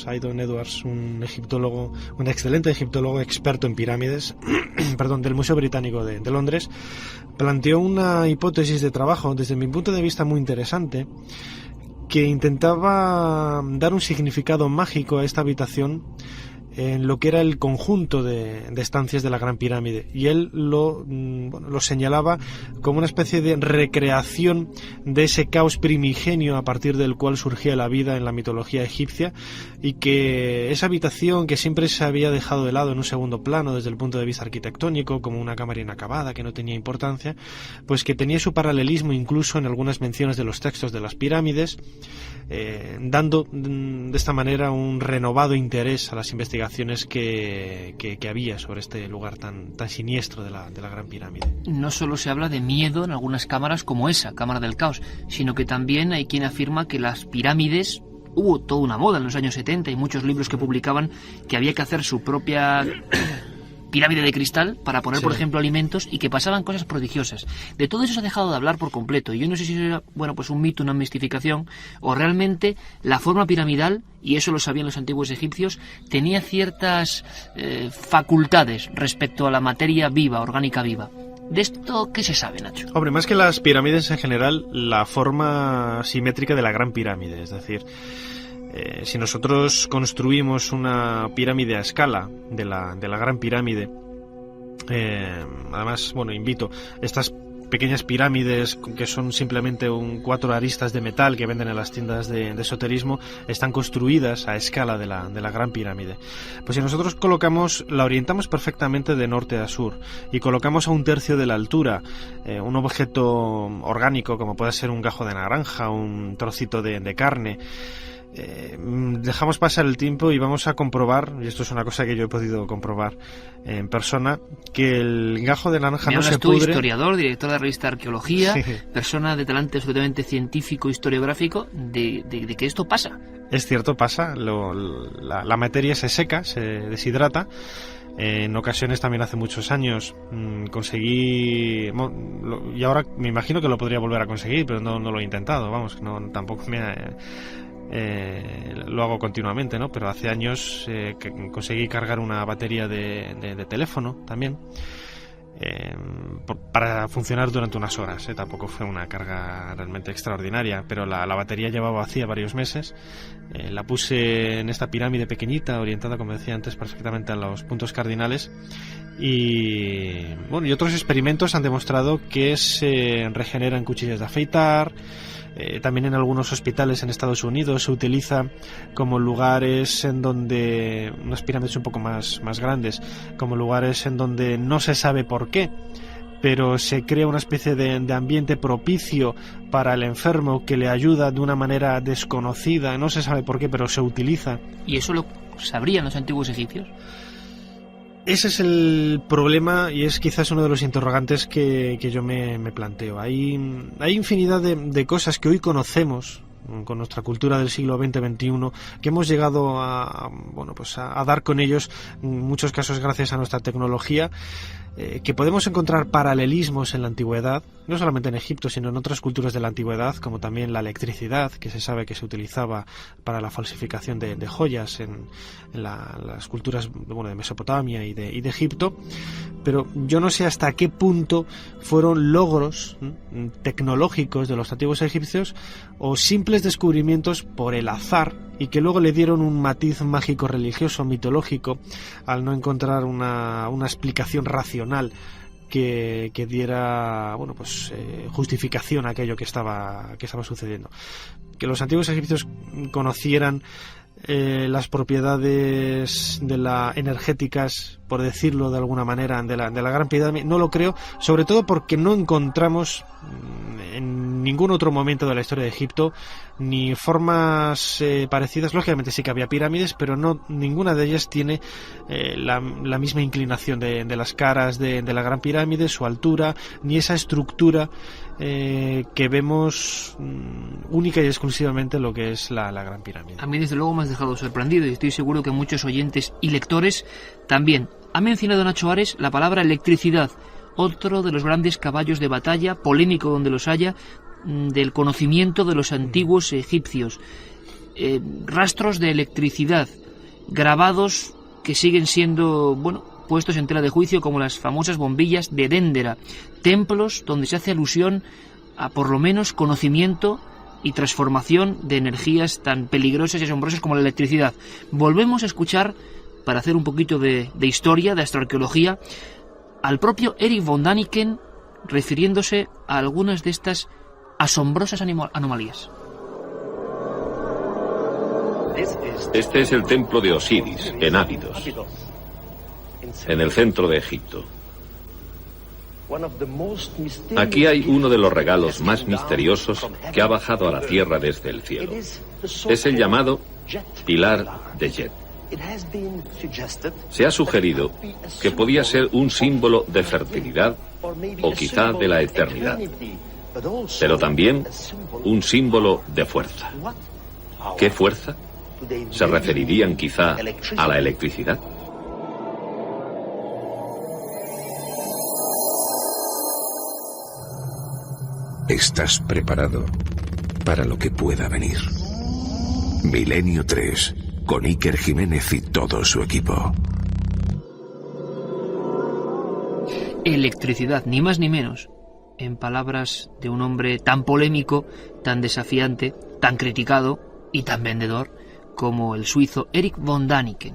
Aidan Edwards, un excelente egiptólogo experto en pirámides, del Museo Británico de Londres, planteó una hipótesis de trabajo, desde mi punto de vista muy interesante, que intentaba dar un significado mágico a esta habitación en lo que era el conjunto de estancias de la Gran Pirámide, y él lo señalaba como una especie de recreación de ese caos primigenio a partir del cual surgía la vida en la mitología egipcia, y que esa habitación, que siempre se había dejado de lado en un segundo plano desde el punto de vista arquitectónico como una cámara inacabada que no tenía importancia, pues que tenía su paralelismo incluso en algunas menciones de los textos de las pirámides, dando de esta manera un renovado interés a las investigaciones que había sobre este lugar tan siniestro de la Gran Pirámide. No solo se habla de miedo en algunas cámaras como esa, Cámara del Caos, sino que también hay quien afirma que las pirámides, hubo toda una moda en los años 70 y muchos libros que publicaban que había que hacer su propia pirámide de cristal para poner, por ejemplo, alimentos, y que pasaban cosas prodigiosas. De todo eso se ha dejado de hablar por completo, y yo no sé si era, pues un mito, una mistificación, o realmente la forma piramidal, y eso lo sabían los antiguos egipcios, tenía ciertas facultades respecto a la materia viva, orgánica viva. ¿De esto qué se sabe, Nacho? Hombre, más que las pirámides en general, la forma simétrica de la Gran Pirámide, es decir, si nosotros construimos una pirámide a escala de la Gran Pirámide, además, invito, estas pequeñas pirámides que son simplemente 4 aristas de metal que venden en las tiendas de esoterismo, están construidas a escala de la Gran Pirámide. Pues si nosotros la orientamos perfectamente de norte a sur y colocamos a 1/3 de la altura un objeto orgánico como puede ser un gajo de naranja, un trocito de carne, dejamos pasar el tiempo y vamos a comprobar, y esto es una cosa que yo he podido comprobar en persona, que el gajo de naranja no se pudre. Historiador, director de la revista Arqueología, persona de talante absolutamente científico, historiográfico, de que esto pasa. Es cierto, pasa. La materia se seca, se deshidrata. En ocasiones, también hace muchos años, conseguí, y ahora me imagino que lo podría volver a conseguir, pero no lo he intentado, tampoco lo hago continuamente, ¿no? Pero hace años que conseguí cargar una batería de teléfono también, para funcionar durante unas horas, tampoco fue una carga realmente extraordinaria, pero la batería llevaba vacía varios meses. La puse en esta pirámide pequeñita, orientada, como decía antes, perfectamente a los puntos cardinales, y otros experimentos han demostrado que se regeneran cuchillas de afeitar. También en algunos hospitales en Estados Unidos se utiliza como lugares en donde, unas pirámides un poco más grandes, como lugares en donde no se sabe por qué, pero se crea una especie de ambiente propicio para el enfermo que le ayuda de una manera desconocida, no se sabe por qué, pero se utiliza. ¿Y eso lo sabrían los antiguos egipcios? Ese es el problema, y es quizás uno de los interrogantes que yo me planteo. Hay infinidad de cosas que hoy conocemos con nuestra cultura del siglo XX-XXI, que hemos llegado a dar con ellos, en muchos casos gracias a nuestra tecnología, que podemos encontrar paralelismos en la antigüedad, no solamente en Egipto, sino en otras culturas de la antigüedad, como también la electricidad, que se sabe que se utilizaba para la falsificación de joyas en las culturas de Mesopotamia y de Egipto. Pero yo no sé hasta qué punto fueron logros tecnológicos de los antiguos egipcios o simples descubrimientos por el azar, y que luego le dieron un matiz mágico, religioso, mitológico, al no encontrar una explicación racional que diera justificación a aquello que estaba sucediendo. Que los antiguos egipcios conocieran las propiedades energéticas, por decirlo de alguna manera, de la Gran Pirámide, no lo creo, sobre todo porque no encontramos en ningún otro momento de la historia de Egipto ni formas parecidas. Lógicamente sí que había pirámides, pero ninguna de ellas tiene la misma inclinación de las caras de la Gran Pirámide, su altura, ni esa estructura que vemos única y exclusivamente lo que es la Gran Pirámide. A mí desde luego me has dejado sorprendido, y estoy seguro que muchos oyentes y lectores también. Ha mencionado Nacho Ares la palabra electricidad, otro de los grandes caballos de batalla, polémico donde los haya, del conocimiento de los antiguos egipcios. Rastros de electricidad, grabados que siguen siendo, puestos en tela de juicio, como las famosas bombillas de Déndera, templos donde se hace alusión a por lo menos conocimiento y transformación de energías tan peligrosas y asombrosas como la electricidad. Volvemos a escuchar, para hacer un poquito de historia, de astroarqueología, al propio Erich von Däniken refiriéndose a algunas de estas asombrosas anomalías. Este es el templo de Osiris, en Abidos, en el centro de Egipto. Aquí hay uno de los regalos más misteriosos que ha bajado a la tierra desde el cielo. Es el llamado pilar de Jet. Se ha sugerido que podía ser un símbolo de fertilidad o quizá de la eternidad, pero también un símbolo de fuerza. ¿Qué fuerza? ¿Se referirían quizá a la electricidad? ¿Estás preparado para lo que pueda venir? Milenio 3, con Iker Jiménez y todo su equipo. Electricidad, ni más ni menos, en palabras de un hombre tan polémico, tan desafiante, tan criticado y tan vendedor como el suizo Erich von Däniken.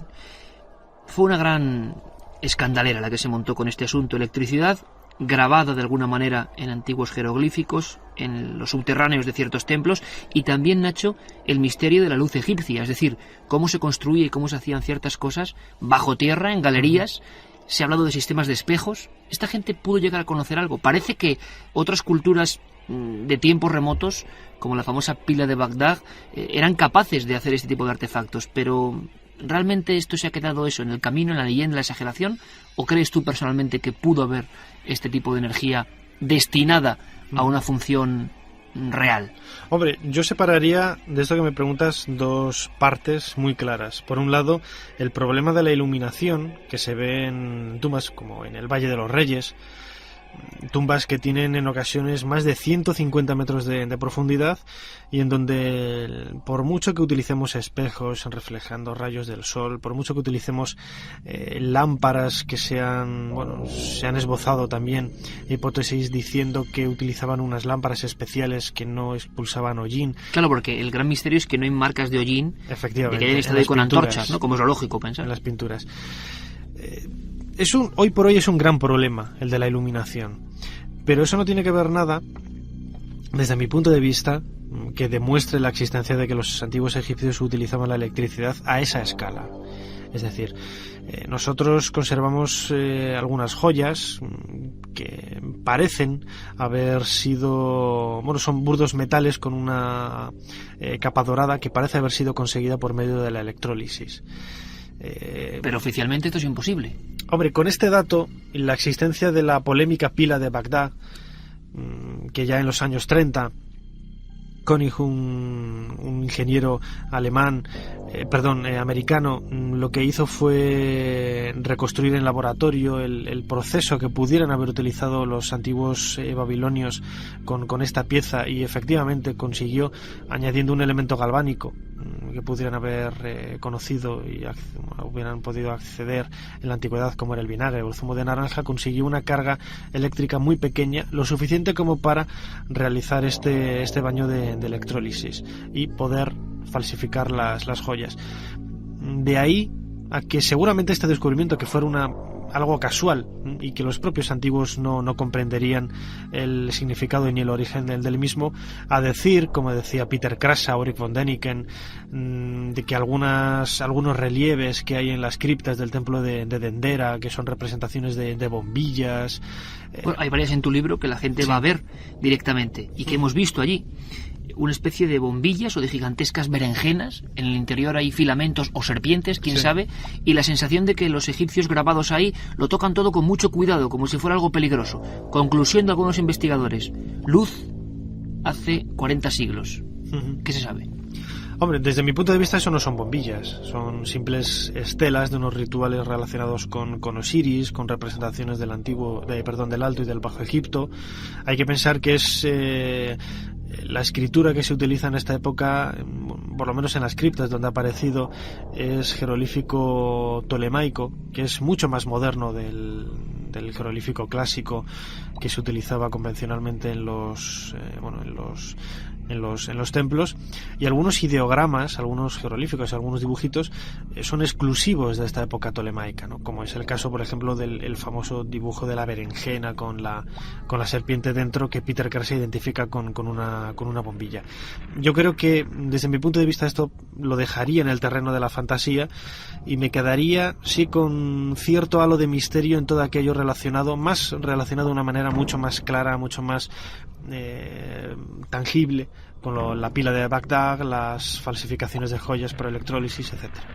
Fue una gran escandalera la que se montó con este asunto. Electricidad grabada de alguna manera en antiguos jeroglíficos, en los subterráneos de ciertos templos, y también, Nacho, el misterio de la luz egipcia, es decir, cómo se construía y cómo se hacían ciertas cosas bajo tierra, en galerías. Se ha hablado de sistemas de espejos. Esta gente pudo llegar a conocer algo. Parece que otras culturas de tiempos remotos, como la famosa pila de Bagdad, eran capaces de hacer este tipo de artefactos, pero ¿realmente esto se ha quedado eso en el camino, en la leyenda, en la exageración? ¿O crees tú personalmente que pudo haber este tipo de energía destinada a una función real? Hombre, yo separaría de esto que me preguntas dos partes muy claras. Por un lado, el problema de la iluminación que se ve en tumbas como en el Valle de los Reyes, tumbas que tienen en ocasiones más de 150 metros de profundidad, y en donde por mucho que utilicemos espejos reflejando rayos del sol, por mucho que utilicemos lámparas que se han esbozado también hipótesis diciendo que utilizaban unas lámparas especiales que no expulsaban hollín. Claro, porque el gran misterio es que no hay marcas de hollín, efectivamente, de que hayan estado ahí con antorchas, ¿no? Como es lo lógico pensar. En las pinturas. Hoy por hoy es un gran problema el de la iluminación, pero eso no tiene que ver nada, desde mi punto de vista, que demuestre la existencia de que los antiguos egipcios utilizaban la electricidad a esa escala. Es decir, nosotros conservamos algunas joyas que parecen haber sido, son burdos metales con una capa dorada que parece haber sido conseguida por medio de la electrólisis. Pero oficialmente esto es imposible. Hombre, con este dato, la existencia de la polémica pila de Bagdad, que ya en los años 30 Koenig, un ingeniero americano, lo que hizo fue reconstruir en laboratorio el proceso que pudieran haber utilizado los antiguos babilonios con esta pieza, y efectivamente consiguió, añadiendo un elemento galvánico que pudieran haber conocido y hubieran podido acceder en la antigüedad, como era el vinagre o el zumo de naranja, consiguió una carga eléctrica muy pequeña, lo suficiente como para realizar este baño de electrólisis y poder falsificar las joyas. De ahí a que seguramente este descubrimiento, que fuera algo casual y que los propios antiguos no comprenderían el significado ni el origen del mismo, a decir, como decía Peter Krasa o Erik von Däniken, de que algunos relieves que hay en las criptas del templo de Dendera, que son representaciones de bombillas. Bueno, hay varias en tu libro que la gente va a ver directamente y que hemos visto allí. Una especie de bombillas o de gigantescas berenjenas, en el interior hay filamentos o serpientes, quién sabe, y la sensación de que los egipcios grabados ahí lo tocan todo con mucho cuidado, como si fuera algo peligroso. Conclusión de algunos investigadores: luz hace 40 siglos. ¿Qué se sabe? Hombre, desde mi punto de vista eso no son bombillas, son simples estelas de unos rituales relacionados con Osiris, con representaciones del Alto y del Bajo Egipto. Hay que pensar que es la escritura que se utiliza en esta época, por lo menos en las criptas donde ha aparecido, es jeroglífico tolemaico, que es mucho más moderno del jeroglífico clásico que se utilizaba convencionalmente en los templos, y algunos ideogramas, algunos jeroglíficos, algunos dibujitos son exclusivos de esta época tolemaica, ¿no? Como es el caso, por ejemplo, del famoso dibujo de la berenjena con la serpiente dentro, que Peter Krasa identifica con una bombilla. Yo creo que desde mi punto de vista esto lo dejaría en el terreno de la fantasía y me quedaría sí con cierto halo de misterio en todo aquello relacionado de una manera mucho más clara, mucho más tangible, con la pila de Bagdad, las falsificaciones de joyas por electrólisis, etcétera.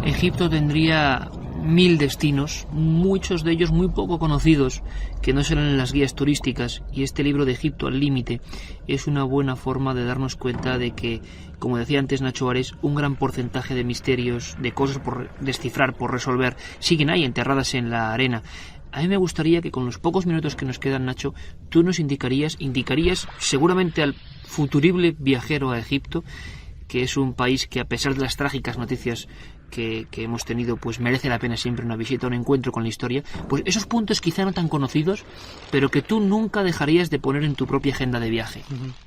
Egipto tendría 1000 destinos, muchos de ellos muy poco conocidos, que no salen en las guías turísticas, y este libro de Egipto al límite es una buena forma de darnos cuenta de que, como decía antes Nacho Ares, un gran porcentaje de misterios, de cosas por descifrar, por resolver, siguen ahí enterradas en la arena. A mí me gustaría que con los pocos minutos que nos quedan, Nacho, tú nos indicarías seguramente al futurible viajero a Egipto, que es un país que, a pesar de las trágicas noticias que hemos tenido, pues merece la pena siempre una visita, un encuentro con la historia, pues esos puntos quizá no tan conocidos, pero que tú nunca dejarías de poner en tu propia agenda de viaje,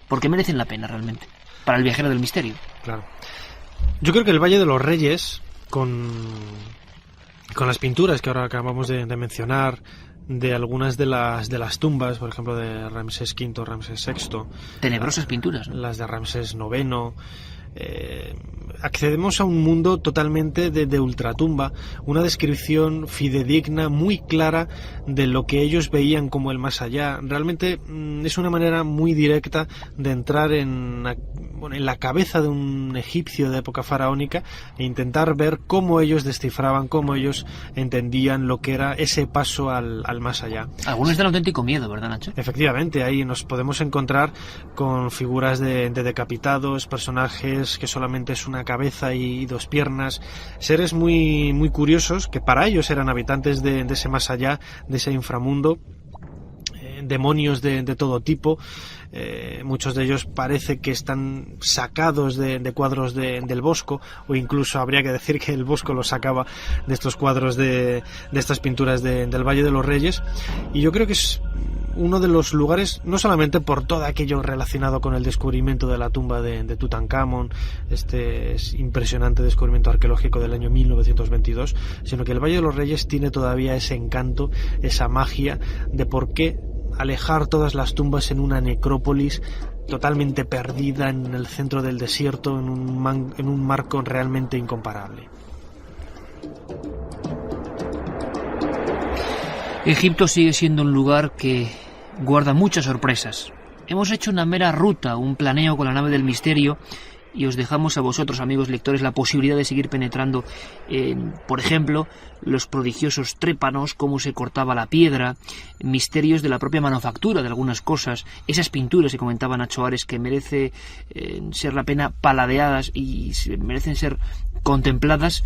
porque merecen la pena realmente, para el viajero del misterio. Claro. Yo creo que el Valle de los Reyes, con las pinturas que ahora acabamos de mencionar, de algunas de las tumbas, por ejemplo de Ramsés V, Ramsés VI, tenebrosas pinturas, ¿no? Las de Ramsés IX, accedemos a un mundo totalmente de ultratumba, una descripción fidedigna, muy clara de lo que ellos veían como el más allá. Realmente es una manera muy directa de entrar en la cabeza de un egipcio de época faraónica e intentar ver cómo ellos descifraban, cómo ellos entendían lo que era ese paso al más allá. Algunos dan auténtico miedo, ¿verdad, Nacho? Efectivamente, ahí nos podemos encontrar con figuras de decapitados, personajes que solamente es una cabeza y dos piernas, seres muy, muy curiosos que para ellos eran habitantes de ese más allá, de ese inframundo, demonios de todo tipo. Muchos de ellos parece que están sacados de cuadros del Bosco, o incluso habría que decir que el Bosco los sacaba de estos cuadros de estas pinturas del Valle de los Reyes, y yo creo que es uno de los lugares, no solamente por todo aquello relacionado con el descubrimiento de la tumba de Tutankamón, este impresionante descubrimiento arqueológico del año 1922, sino que el Valle de los Reyes tiene todavía ese encanto, esa magia de por qué alejar todas las tumbas en una necrópolis totalmente perdida en el centro del desierto, en un marco realmente incomparable. Egipto sigue siendo un lugar que guarda muchas sorpresas. Hemos hecho una mera ruta, un planeo con la nave del misterio, y os dejamos a vosotros, amigos lectores, la posibilidad de seguir penetrando en, por ejemplo, los prodigiosos trépanos, cómo se cortaba la piedra, misterios de la propia manufactura de algunas cosas, esas pinturas que comentaba Nacho Ares que merece ser la pena paladeadas y merecen ser contempladas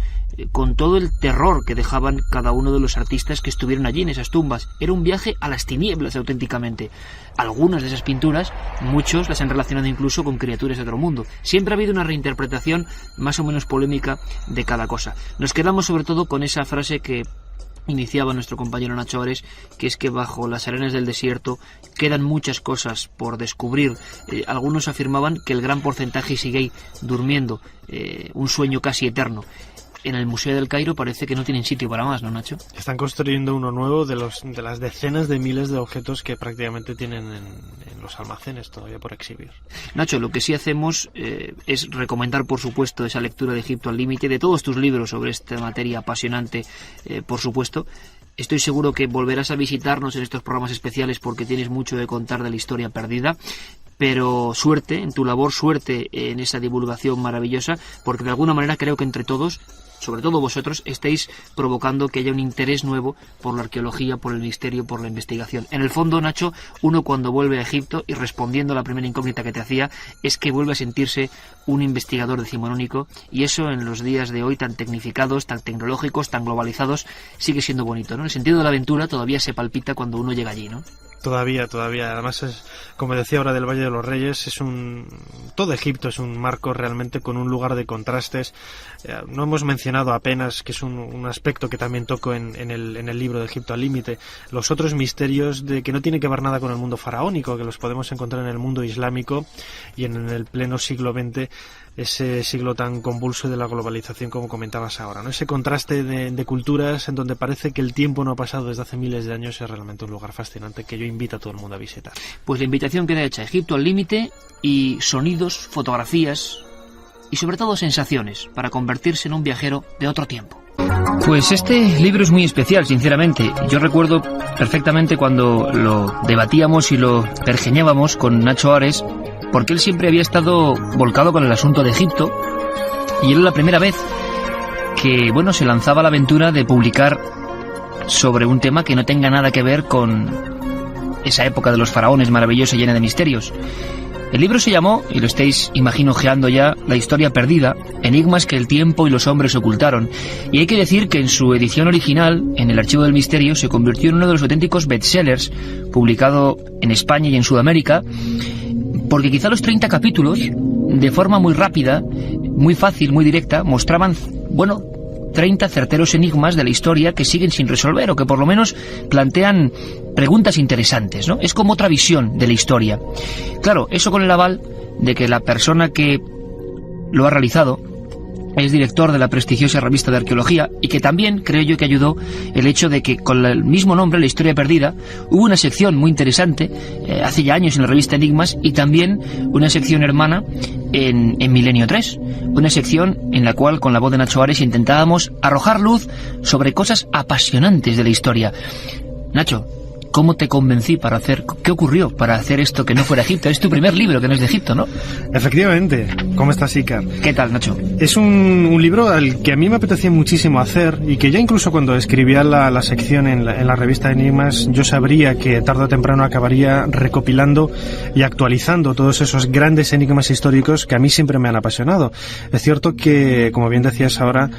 con todo el terror que dejaban cada uno de los artistas que estuvieron allí en esas tumbas. Era un viaje a las tinieblas auténticamente. Algunas de esas pinturas, muchos las han relacionado incluso con criaturas de otro mundo. Siempre ha habido una reinterpretación más o menos polémica de cada cosa. Nos quedamos sobre todo con esa frase que iniciaba nuestro compañero Nacho Ares, que es que bajo las arenas del desierto quedan muchas cosas por descubrir. Algunos afirmaban que el gran porcentaje sigue ahí durmiendo, un sueño casi eterno. En el Museo del Cairo parece que no tienen sitio para más, ¿no, Nacho? Están construyendo uno nuevo de las decenas de miles de objetos que prácticamente tienen en los almacenes todavía por exhibir. Nacho, lo que sí hacemos es recomendar, por supuesto, esa lectura de Egipto al límite, de todos tus libros sobre esta materia apasionante, por supuesto. Estoy seguro que volverás a visitarnos en estos programas especiales porque tienes mucho de contar de la historia perdida. Pero suerte en tu labor, suerte en esa divulgación maravillosa, porque de alguna manera creo que entre todos, sobre todo vosotros, estáis provocando que haya un interés nuevo por la arqueología, por el misterio, por la investigación. En el fondo, Nacho, uno cuando vuelve a Egipto, y respondiendo a la primera incógnita que te hacía, es que vuelve a sentirse un investigador decimonónico, y eso en los días de hoy tan tecnificados, tan tecnológicos, tan globalizados, sigue siendo bonito, ¿no? El sentido de la aventura todavía se palpita cuando uno llega allí, ¿no? Todavía. Además, como decía ahora del Valle de los Reyes, todo Egipto es un marco realmente con un lugar de contrastes. No hemos mencionado apenas, que es un aspecto que también toco en el libro de Egipto al límite, los otros misterios de que no tiene que ver nada con el mundo faraónico, que los podemos encontrar en el mundo islámico y en el pleno siglo XX, ese siglo tan convulso de la globalización como comentabas ahora, ¿no? Ese contraste de culturas en donde parece que el tiempo no ha pasado desde hace miles de años es realmente un lugar fascinante que yo invito a todo el mundo a visitar. Pues la invitación queda hecha, Egipto al límite, y sonidos, fotografías y sobre todo sensaciones para convertirse en un viajero de otro tiempo. Pues este libro es muy especial, sinceramente. Yo recuerdo perfectamente cuando lo debatíamos y lo pergeñábamos con Nacho Ares, porque él siempre había estado volcado con el asunto de Egipto, y era la primera vez que, se lanzaba la aventura de publicar sobre un tema que no tenga nada que ver con esa época de los faraones maravillosa y llena de misterios. El libro se llamó, y lo estáis imagino ojeando ya, La historia perdida, enigmas que el tiempo y los hombres ocultaron. Y hay que decir que en su edición original, en el Archivo del Misterio, se convirtió en uno de los auténticos bestsellers, publicado en España y en Sudamérica, porque quizá los 30 capítulos, de forma muy rápida, muy fácil, muy directa, mostraban, 30 certeros enigmas de la historia que siguen sin resolver, o que por lo menos plantean preguntas interesantes, ¿no? Es como otra visión de la historia. Claro, eso con el aval de que la persona que lo ha realizado es director de la prestigiosa revista de arqueología, y que también creo yo que ayudó el hecho de que con el mismo nombre, La historia perdida, hubo una sección muy interesante hace ya años en la revista Enigmas, y también una sección hermana en Milenio 3, una sección en la cual con la voz de Nacho Ares intentábamos arrojar luz sobre cosas apasionantes de la historia. Nacho, ¿cómo te convencí para hacer? ¿Qué ocurrió para hacer esto que no fuera Egipto? Es tu primer libro que no es de Egipto, ¿no? Efectivamente. ¿Cómo estás, Iker? ¿Qué tal, Nacho? Es un libro al que a mí me apetecía muchísimo hacer, y que ya incluso cuando escribía la sección en la revista Enigmas, yo sabría que tarde o temprano acabaría recopilando y actualizando todos esos grandes enigmas históricos que a mí siempre me han apasionado. Es cierto que, como bien decías ahora,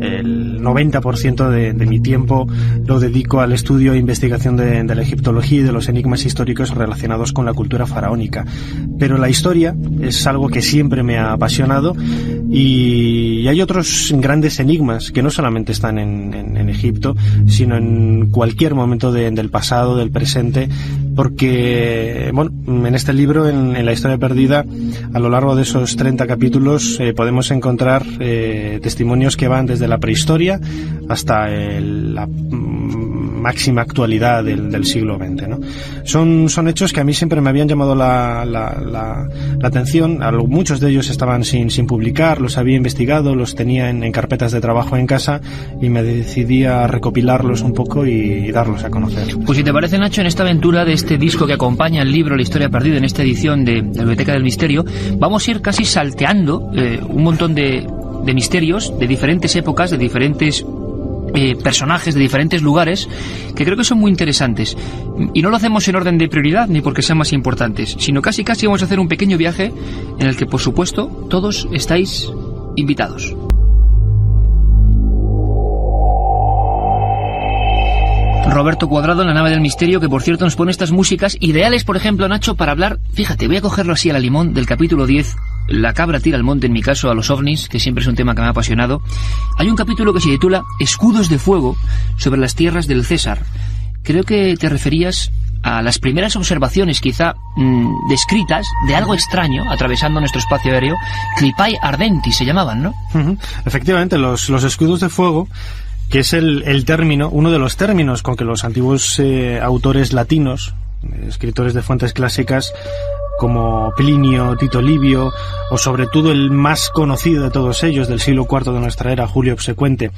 el 90% de mi tiempo lo dedico al estudio e investigación de la egiptología y de los enigmas históricos relacionados con la cultura faraónica. Pero la historia es algo que siempre me ha apasionado, y hay otros grandes enigmas que no solamente están en Egipto, sino en cualquier momento del pasado, del presente, porque, en este libro, en La historia perdida, a lo largo de esos 30 capítulos podemos encontrar testimonios que van desde la prehistoria hasta la máxima actualidad del siglo XX, ¿no? Son hechos que a mí siempre me habían llamado la atención. Muchos de ellos estaban sin publicar, los había investigado, los tenía en carpetas de trabajo en casa y me decidí a recopilarlos un poco y darlos a conocer. Pues si te parece, Nacho, en esta aventura de este disco que acompaña el libro La Historia Perdida, en esta edición de la Biblioteca del Misterio, vamos a ir casi salteando un montón de misterios de diferentes épocas, de diferentes personajes de diferentes lugares, que creo que son muy interesantes. Y no lo hacemos en orden de prioridad ni porque sean más importantes, sino casi vamos a hacer un pequeño viaje en el que, por supuesto, todos estáis invitados. Roberto Cuadrado en la nave del misterio, que por cierto nos pone estas músicas ideales, por ejemplo, Nacho, para hablar, fíjate, voy a cogerlo así a la limón, del capítulo 10, La cabra tira al monte, en mi caso a los ovnis, que siempre es un tema que me ha apasionado. Hay un capítulo que se titula Escudos de fuego sobre las tierras del César. Creo que te referías a las primeras observaciones, quizá descritas, de algo extraño atravesando nuestro espacio aéreo. Clipai ardenti se llamaban, ¿no? Efectivamente, los escudos de fuego, que es el término, uno de los términos con que los antiguos autores latinos, escritores de fuentes clásicas como Plinio, Tito Livio, o sobre todo el más conocido de todos ellos, del siglo IV de nuestra era, Julio Obsecuente,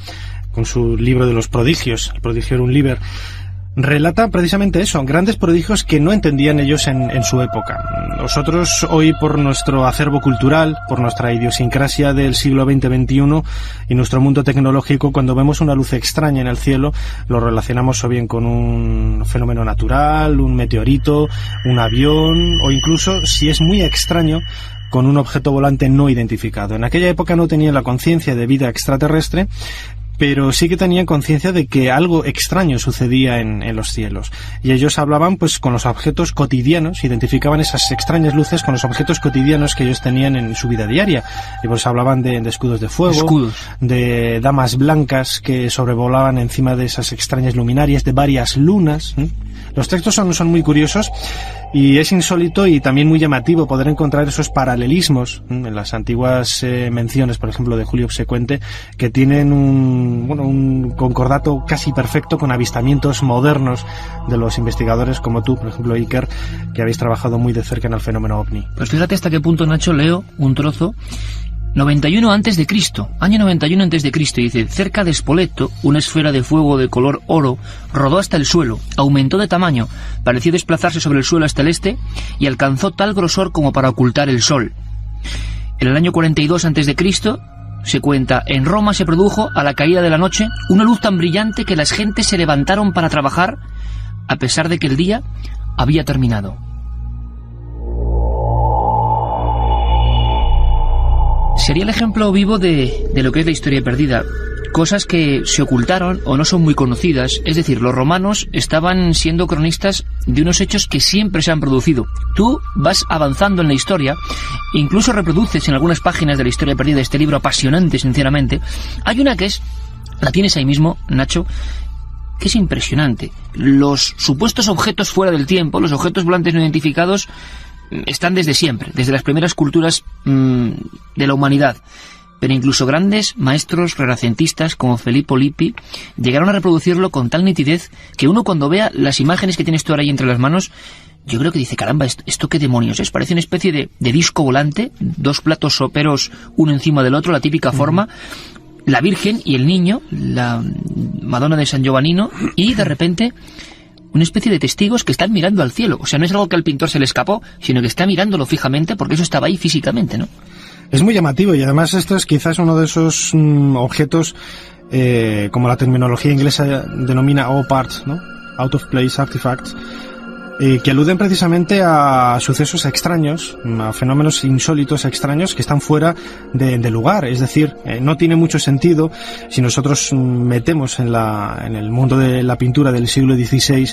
con su libro de los prodigios, el Prodigiorum Liber, relata precisamente eso, grandes prodigios que no entendían ellos en su época. Nosotros hoy, por nuestro acervo cultural, por nuestra idiosincrasia del siglo XX-XXI y nuestro mundo tecnológico, cuando vemos una luz extraña en el cielo, lo relacionamos o bien con un fenómeno natural, un meteorito, un avión, o incluso, si es muy extraño, con un objeto volante no identificado. En aquella época no tenían la conciencia de vida extraterrestre, pero sí que tenían conciencia de que algo extraño sucedía en los cielos. Y ellos hablaban pues con los objetos cotidianos, identificaban esas extrañas luces con los objetos cotidianos que ellos tenían en su vida diaria. Y pues hablaban de escudos de fuego, de damas blancas que sobrevolaban encima de esas extrañas luminarias, de varias lunas. Los textos son muy curiosos y es insólito y también muy llamativo poder encontrar esos paralelismos en las antiguas menciones, por ejemplo, de Julio Obsecuente, que tienen un concordato casi perfecto con avistamientos modernos de los investigadores como tú, por ejemplo, Iker, que habéis trabajado muy de cerca en el fenómeno OVNI. Pues fíjate hasta qué punto, Nacho, leo un trozo. 91 a.C., año 91 a.C., dice: cerca de Spoleto, una esfera de fuego de color oro rodó hasta el suelo, aumentó de tamaño, pareció desplazarse sobre el suelo hasta el este y alcanzó tal grosor como para ocultar el sol. En el año 42 a.C., se cuenta, en Roma se produjo, a la caída de la noche, una luz tan brillante que las gentes se levantaron para trabajar, a pesar de que el día había terminado. Sería el ejemplo vivo de lo que es la historia perdida. Cosas que se ocultaron o no son muy conocidas. Es decir, los romanos estaban siendo cronistas de unos hechos que siempre se han producido. Tú vas avanzando en la historia, incluso reproduces en algunas páginas de la historia perdida, este libro apasionante, sinceramente. Hay una que la tienes ahí mismo, Nacho, que es impresionante. Los supuestos objetos fuera del tiempo, los objetos volantes no identificados, están desde siempre, desde las primeras culturas de la humanidad. Pero incluso grandes maestros renacentistas como Filippo Lippi llegaron a reproducirlo con tal nitidez que uno, cuando vea las imágenes que tienes tú ahora ahí entre las manos, yo creo que dice, caramba, ¿esto qué demonios es? Parece una especie de disco volante, dos platos soperos uno encima del otro, la típica forma, la Virgen y el niño, la Madonna de San Giovannino, y de repente una especie de testigos que están mirando al cielo. O sea, no es algo que al pintor se le escapó, sino que está mirándolo fijamente porque eso estaba ahí físicamente, ¿no? Es muy llamativo y además esto es quizás uno de esos objetos, como la terminología inglesa denomina OPART, ¿no? Out of Place Artifacts, que aluden precisamente a sucesos extraños, a fenómenos insólitos extraños que están fuera de lugar. Es decir, no tiene mucho sentido si nosotros metemos en el mundo de la pintura del siglo XVI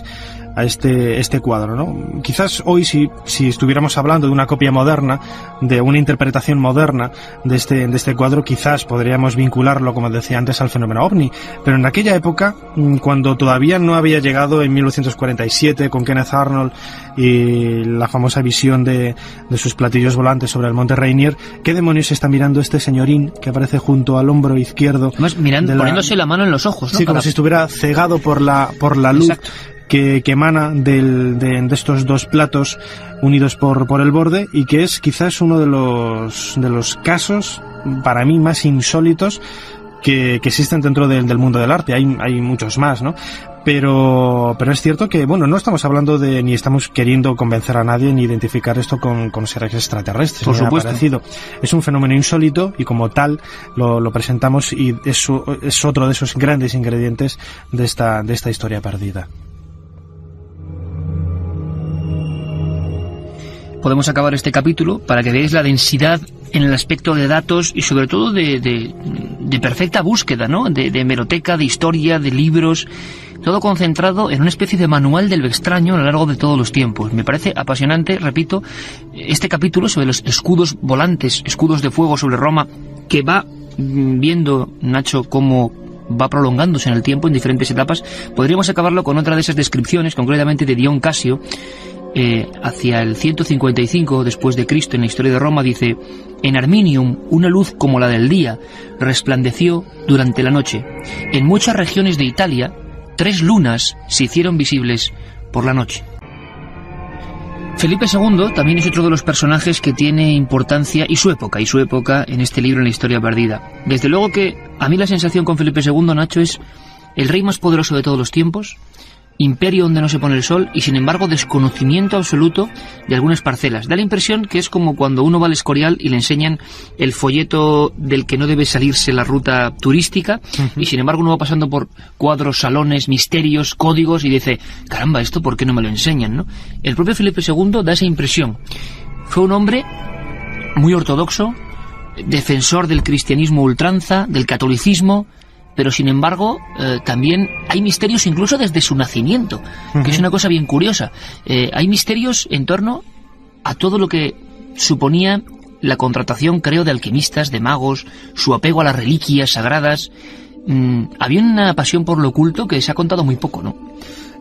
este cuadro, ¿no? Quizás hoy si estuviéramos hablando de una copia moderna, de una interpretación moderna de este cuadro, quizás podríamos vincularlo, como decía antes, al fenómeno ovni, pero en aquella época, cuando todavía no había llegado en 1947 con Kenneth Arnold y la famosa visión de sus platillos volantes sobre el monte Rainier, ¿qué demonios está mirando este señorín que aparece junto al hombro izquierdo? Además, poniéndose la mano en los ojos, ¿no? Sí, como si estuviera cegado por la luz. Exacto. Que emana de estos dos platos unidos por el borde, y que es quizás uno de los casos para mí más insólitos que existen dentro del mundo del arte. Hay muchos más, ¿no? Pero es cierto que, bueno, no estamos hablando ni estamos queriendo convencer a nadie ni identificar esto con seres extraterrestres. Por supuesto. Parecido. Es un fenómeno insólito y como tal lo presentamos, y eso es otro de esos grandes ingredientes de esta historia perdida. Podemos acabar este capítulo para que veáis la densidad en el aspecto de datos y sobre todo de perfecta búsqueda, ¿no? De hemeroteca, de historia, de libros, todo concentrado en una especie de manual del extraño a lo largo de todos los tiempos. Me parece apasionante, repito, este capítulo sobre los escudos volantes, escudos de fuego sobre Roma, que va viendo, Nacho, cómo va prolongándose en el tiempo en diferentes etapas. Podríamos acabarlo con otra de esas descripciones, concretamente de Dion Casio, hacia el 155 después de Cristo en la historia de Roma. Dice: en Arminium una luz como la del día resplandeció durante la noche. En muchas regiones de Italia 3 lunas se hicieron visibles por la noche. Felipe II también es otro de los personajes que tiene importancia, y su época en este libro, en la historia perdida. Desde luego que a mí la sensación con Felipe II, Nacho, es el rey más poderoso de todos los tiempos, imperio donde no se pone el sol, y sin embargo desconocimiento absoluto de algunas parcelas. Da la impresión que es como cuando uno va al Escorial y le enseñan el folleto del que no debe salirse la ruta turística, y sin embargo uno va pasando por cuadros, salones, misterios, códigos, y dice: caramba, ¿esto por qué no me lo enseñan, no? El propio Felipe II da esa impresión. Fue un hombre muy ortodoxo, defensor del cristianismo ultranza, del catolicismo, pero sin embargo también hay misterios incluso desde su nacimiento, que es una cosa bien curiosa. Hay misterios en torno a todo lo que suponía la contratación, creo, de alquimistas, de magos, su apego a las reliquias sagradas. Había una pasión por lo oculto que se ha contado muy poco, ¿no?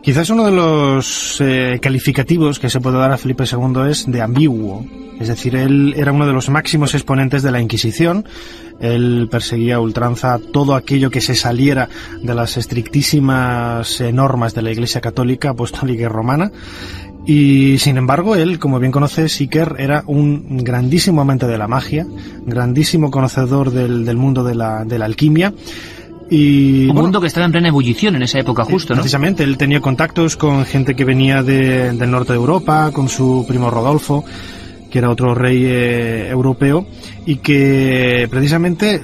Quizás uno de los calificativos que se puede dar a Felipe II es de ambiguo. Es decir, él era uno de los máximos exponentes de la Inquisición. Él perseguía a ultranza todo aquello que se saliera de las estrictísimas normas de la Iglesia Católica, Apostólica y Romana. Y sin embargo, él, como bien conoce Iker, era un grandísimo amante de la magia, grandísimo conocedor del mundo de la alquimia. Y, un mundo que estaba en plena ebullición en esa época, justo, ¿no? Precisamente, él tenía contactos con gente que venía del norte de Europa, con su primo Rodolfo, que era otro rey europeo, y que precisamente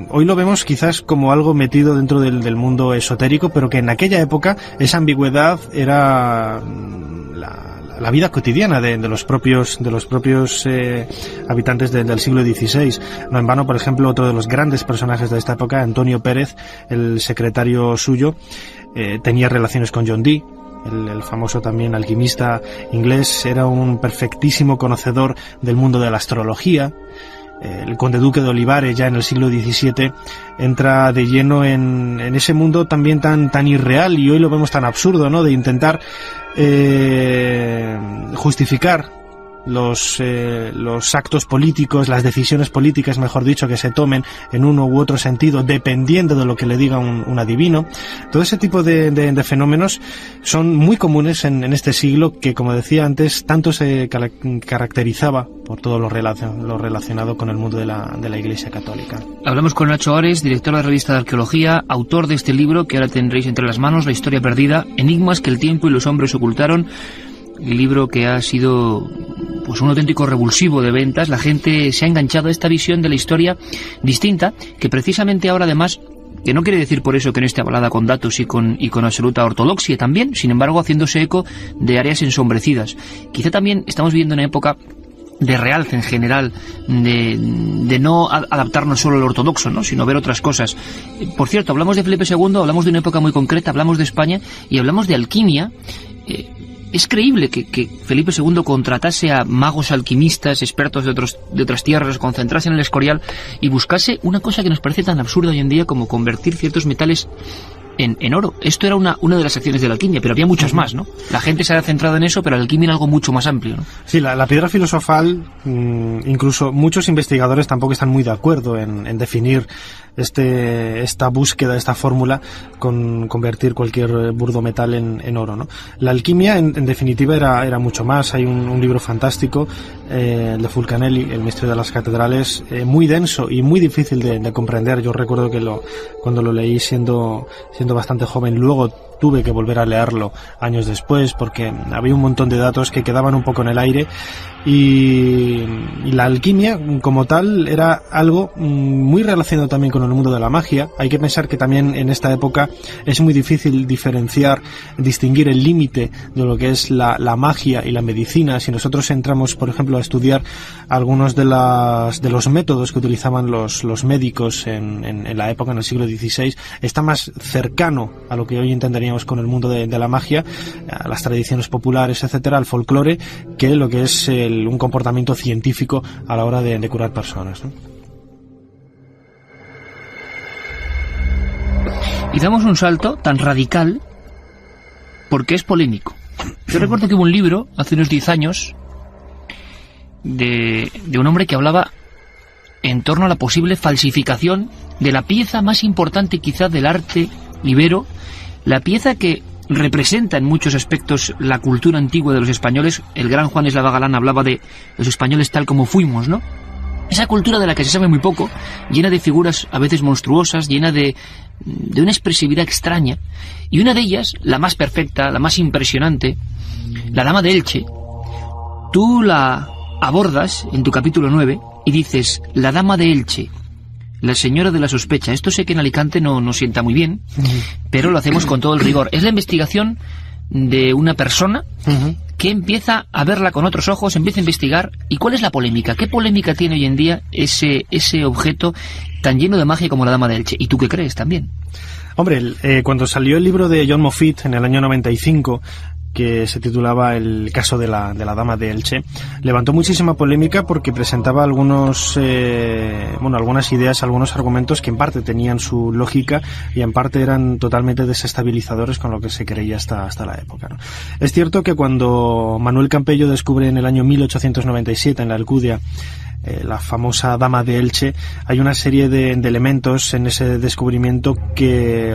hoy lo vemos quizás como algo metido dentro del mundo esotérico, pero que en aquella época esa ambigüedad era la vida cotidiana de los propios habitantes del siglo XVI. No en vano, por ejemplo, otro de los grandes personajes de esta época, Antonio Pérez, el secretario suyo, tenía relaciones con John Dee, el famoso también alquimista inglés. Era un perfectísimo conocedor del mundo de la astrología. El conde duque de Olivares, ya en el siglo XVII, entra de lleno en ese mundo también tan irreal, y hoy lo vemos tan absurdo, ¿no?, de intentar justificar los actos políticos, las decisiones políticas, mejor dicho, que se tomen en uno u otro sentido, dependiendo de lo que le diga un adivino. Todo ese tipo de fenómenos son muy comunes en este siglo, que, como decía antes, tanto se caracterizaba por todo lo relacionado con el mundo de la Iglesia Católica. Hablamos con Nacho Ares, director de la revista de Arqueología, autor de este libro que ahora tendréis entre las manos, La historia perdida, enigmas que el tiempo y los hombres ocultaron. El libro que ha sido pues un auténtico revulsivo de ventas. La gente se ha enganchado a esta visión de la historia distinta, que precisamente ahora, además, que no quiere decir por eso que no esté avalada con datos y con absoluta ortodoxia también, sin embargo haciéndose eco de áreas ensombrecidas. Quizá también estamos viviendo una época de realce en general, de no adaptarnos solo al ortodoxo, ¿no?, sino ver otras cosas. Por cierto, hablamos de Felipe II, hablamos de una época muy concreta, hablamos de España y hablamos de alquimia, Es creíble que Felipe II contratase a magos alquimistas, expertos de otras tierras, concentrase en el Escorial y buscase una cosa que nos parece tan absurda hoy en día como convertir ciertos metales en oro. Esto era una de las acciones de la alquimia, pero había muchas más, ¿no? La gente se ha centrado en eso, pero la alquimia era algo mucho más amplio, ¿no? Sí, la piedra filosofal, incluso muchos investigadores tampoco están muy de acuerdo en definir esta búsqueda, esta fórmula con convertir cualquier burdo metal en oro, ¿no? La alquimia, en definitiva, era mucho más. Hay un libro fantástico, el de Fulcanelli, El misterio de las catedrales, muy denso y muy difícil de comprender. Yo recuerdo que cuando lo leí siendo bastante joven, luego tuve que volver a leerlo años después porque había un montón de datos que quedaban un poco en el aire y la alquimia como tal era algo muy relacionado también con el mundo de la magia. Hay que pensar que también en esta época es muy difícil distinguir el límite de lo que es la magia y la medicina. Si nosotros entramos, por ejemplo, a estudiar algunos de los métodos que utilizaban los médicos en la época, en el siglo XVI, está más cercano a lo que hoy entenderíamos con el mundo de la magia, a las tradiciones populares, etcétera, al folclore, que lo que es un comportamiento científico a la hora de curar personas, ¿no? Y damos un salto tan radical porque es polémico. Yo recuerdo que hubo un libro hace unos 10 años de un hombre que hablaba en torno a la posible falsificación de la pieza más importante quizás del arte ibero, la pieza que representa en muchos aspectos la cultura antigua de los españoles. El gran Juan Eslava Galán hablaba de los españoles tal como fuimos, ¿no? Esa cultura de la que se sabe muy poco, llena de figuras a veces monstruosas, llena de una expresividad extraña, y una de ellas, la más perfecta, la más impresionante, la Dama de Elche, tú la abordas en tu capítulo 9 y dices, la Dama de Elche, la señora de la sospecha. Esto sé que en Alicante no sienta muy bien, pero lo hacemos con todo el rigor. Es la investigación de una persona que empieza a verla con otros ojos, empieza a investigar. ¿Y cuál es la polémica? ¿Qué polémica tiene hoy en día ese objeto tan lleno de magia como la Dama de Elche? ¿Y tú qué crees también? Hombre, cuando salió el libro de John Moffitt en el año 95, que se titulaba El caso de la Dama de Elche, levantó muchísima polémica porque presentaba algunas ideas, algunos argumentos que en parte tenían su lógica y en parte eran totalmente desestabilizadores con lo que se creía hasta la época, ¿no? Es cierto que cuando Manuel Campello descubre en el año 1897 en la Alcudia la famosa Dama de Elche, hay una serie de elementos en ese descubrimiento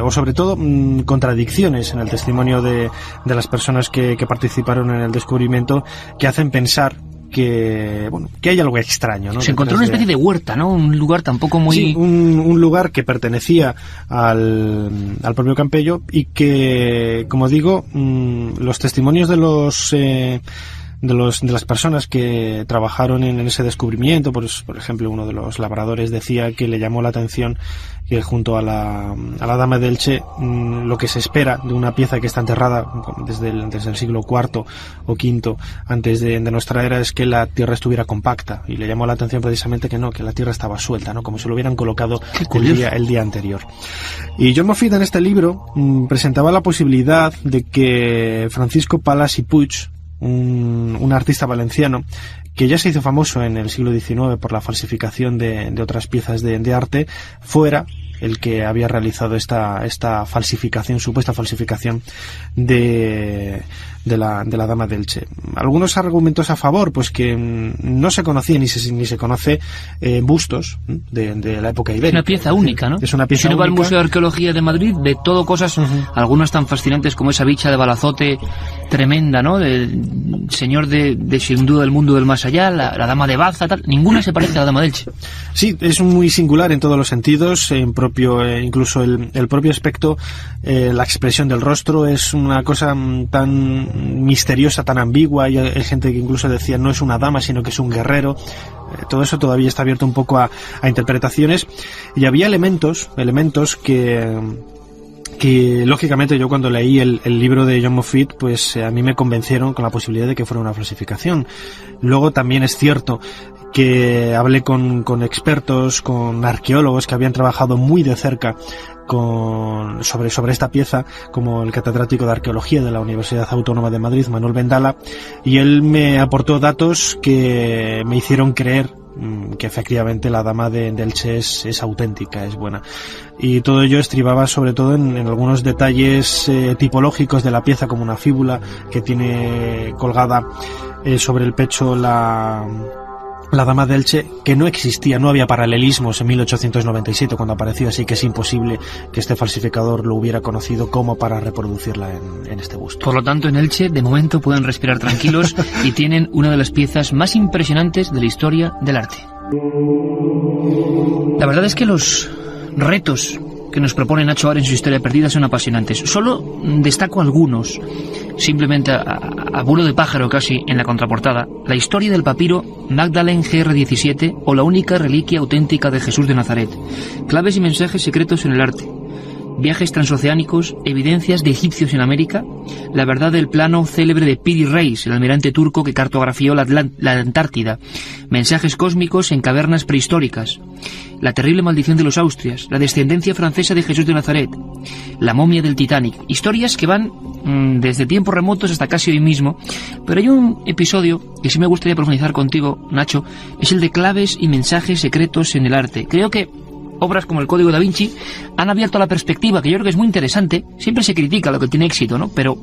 o sobre todo contradicciones en el testimonio de las personas que participaron en el descubrimiento, que hacen pensar que hay algo extraño, ¿no? Se encontró una especie de huerta, ¿no? Un lugar tampoco muy... Sí, un lugar que pertenecía al propio Campello y que, como digo, los testimonios de las personas que trabajaron en ese descubrimiento, pues, por ejemplo, uno de los labradores decía que le llamó la atención que junto a la Dama de Elche, lo que se espera de una pieza que está enterrada desde el siglo IV o V antes de nuestra era es que la tierra estuviera compacta, y le llamó la atención precisamente que la tierra estaba suelta, ¿no? Como si lo hubieran colocado el día anterior. Y John Moffitt en este libro presentaba la posibilidad de que Francisco Palas y Puig, un artista valenciano que ya se hizo famoso en el siglo XIX por la falsificación de otras piezas de arte, fuera el que había realizado esta falsificación, supuesta falsificación de la Dama de Elche. Algunos argumentos a favor, pues que no se conocía ni se conoce bustos de la época ibérica. Es una pieza única, ¿no? Es una pieza si uno va al única. Museo de Arqueología de Madrid, ve todo cosas, algunas tan fascinantes como esa bicha de Balazote tremenda, ¿no? Del señor sin duda del mundo del más allá, la Dama de Baza, tal. Ninguna se parece a la Dama de Elche. Sí, es muy singular en todos los sentidos, incluso el propio aspecto, la expresión del rostro es una cosa tan misteriosa, tan ambigua, y hay gente que incluso decía no es una dama sino que es un guerrero. Todo eso todavía está abierto un poco a interpretaciones, y había elementos que lógicamente yo cuando leí el libro de John Moffitt, pues a mí me convencieron con la posibilidad de que fuera una falsificación. Luego también es cierto que hablé con expertos, con arqueólogos que habían trabajado muy de cerca sobre esta pieza, como el catedrático de Arqueología de la Universidad Autónoma de Madrid, Manuel Vendala, y él me aportó datos que me hicieron creer que efectivamente la dama de Elche es auténtica, es buena. Y todo ello estribaba sobre todo en algunos detalles tipológicos de la pieza, como una fíbula que tiene colgada sobre el pecho la dama de Elche, que no existía, no había paralelismos en 1897 cuando apareció, así que es imposible que este falsificador lo hubiera conocido como para reproducirla en este busto. Por lo tanto, en Elche, de momento, pueden respirar tranquilos y tienen una de las piezas más impresionantes de la historia del arte. La verdad es que los retos que nos propone Nacho ahora en su Historia Perdida son apasionantes. Solo destaco algunos, simplemente a vuelo de pájaro casi, en la contraportada. La historia del papiro Magdalene GR17 o la única reliquia auténtica de Jesús de Nazaret. Claves y mensajes secretos en el arte. Viajes transoceánicos, evidencias de egipcios en América, la verdad del plano célebre de Piri Reis, el almirante turco que cartografió la Antártida, mensajes cósmicos en cavernas prehistóricas, la terrible maldición de los Austrias, la descendencia francesa de Jesús de Nazaret, la momia del Titanic, historias que van desde tiempos remotos hasta casi hoy mismo, pero hay un episodio que sí me gustaría profundizar contigo, Nacho, es el de claves y mensajes secretos en el arte. Creo que obras como el Código da Vinci han abierto la perspectiva, que yo creo que es muy interesante. Siempre se critica lo que tiene éxito, ¿no? Pero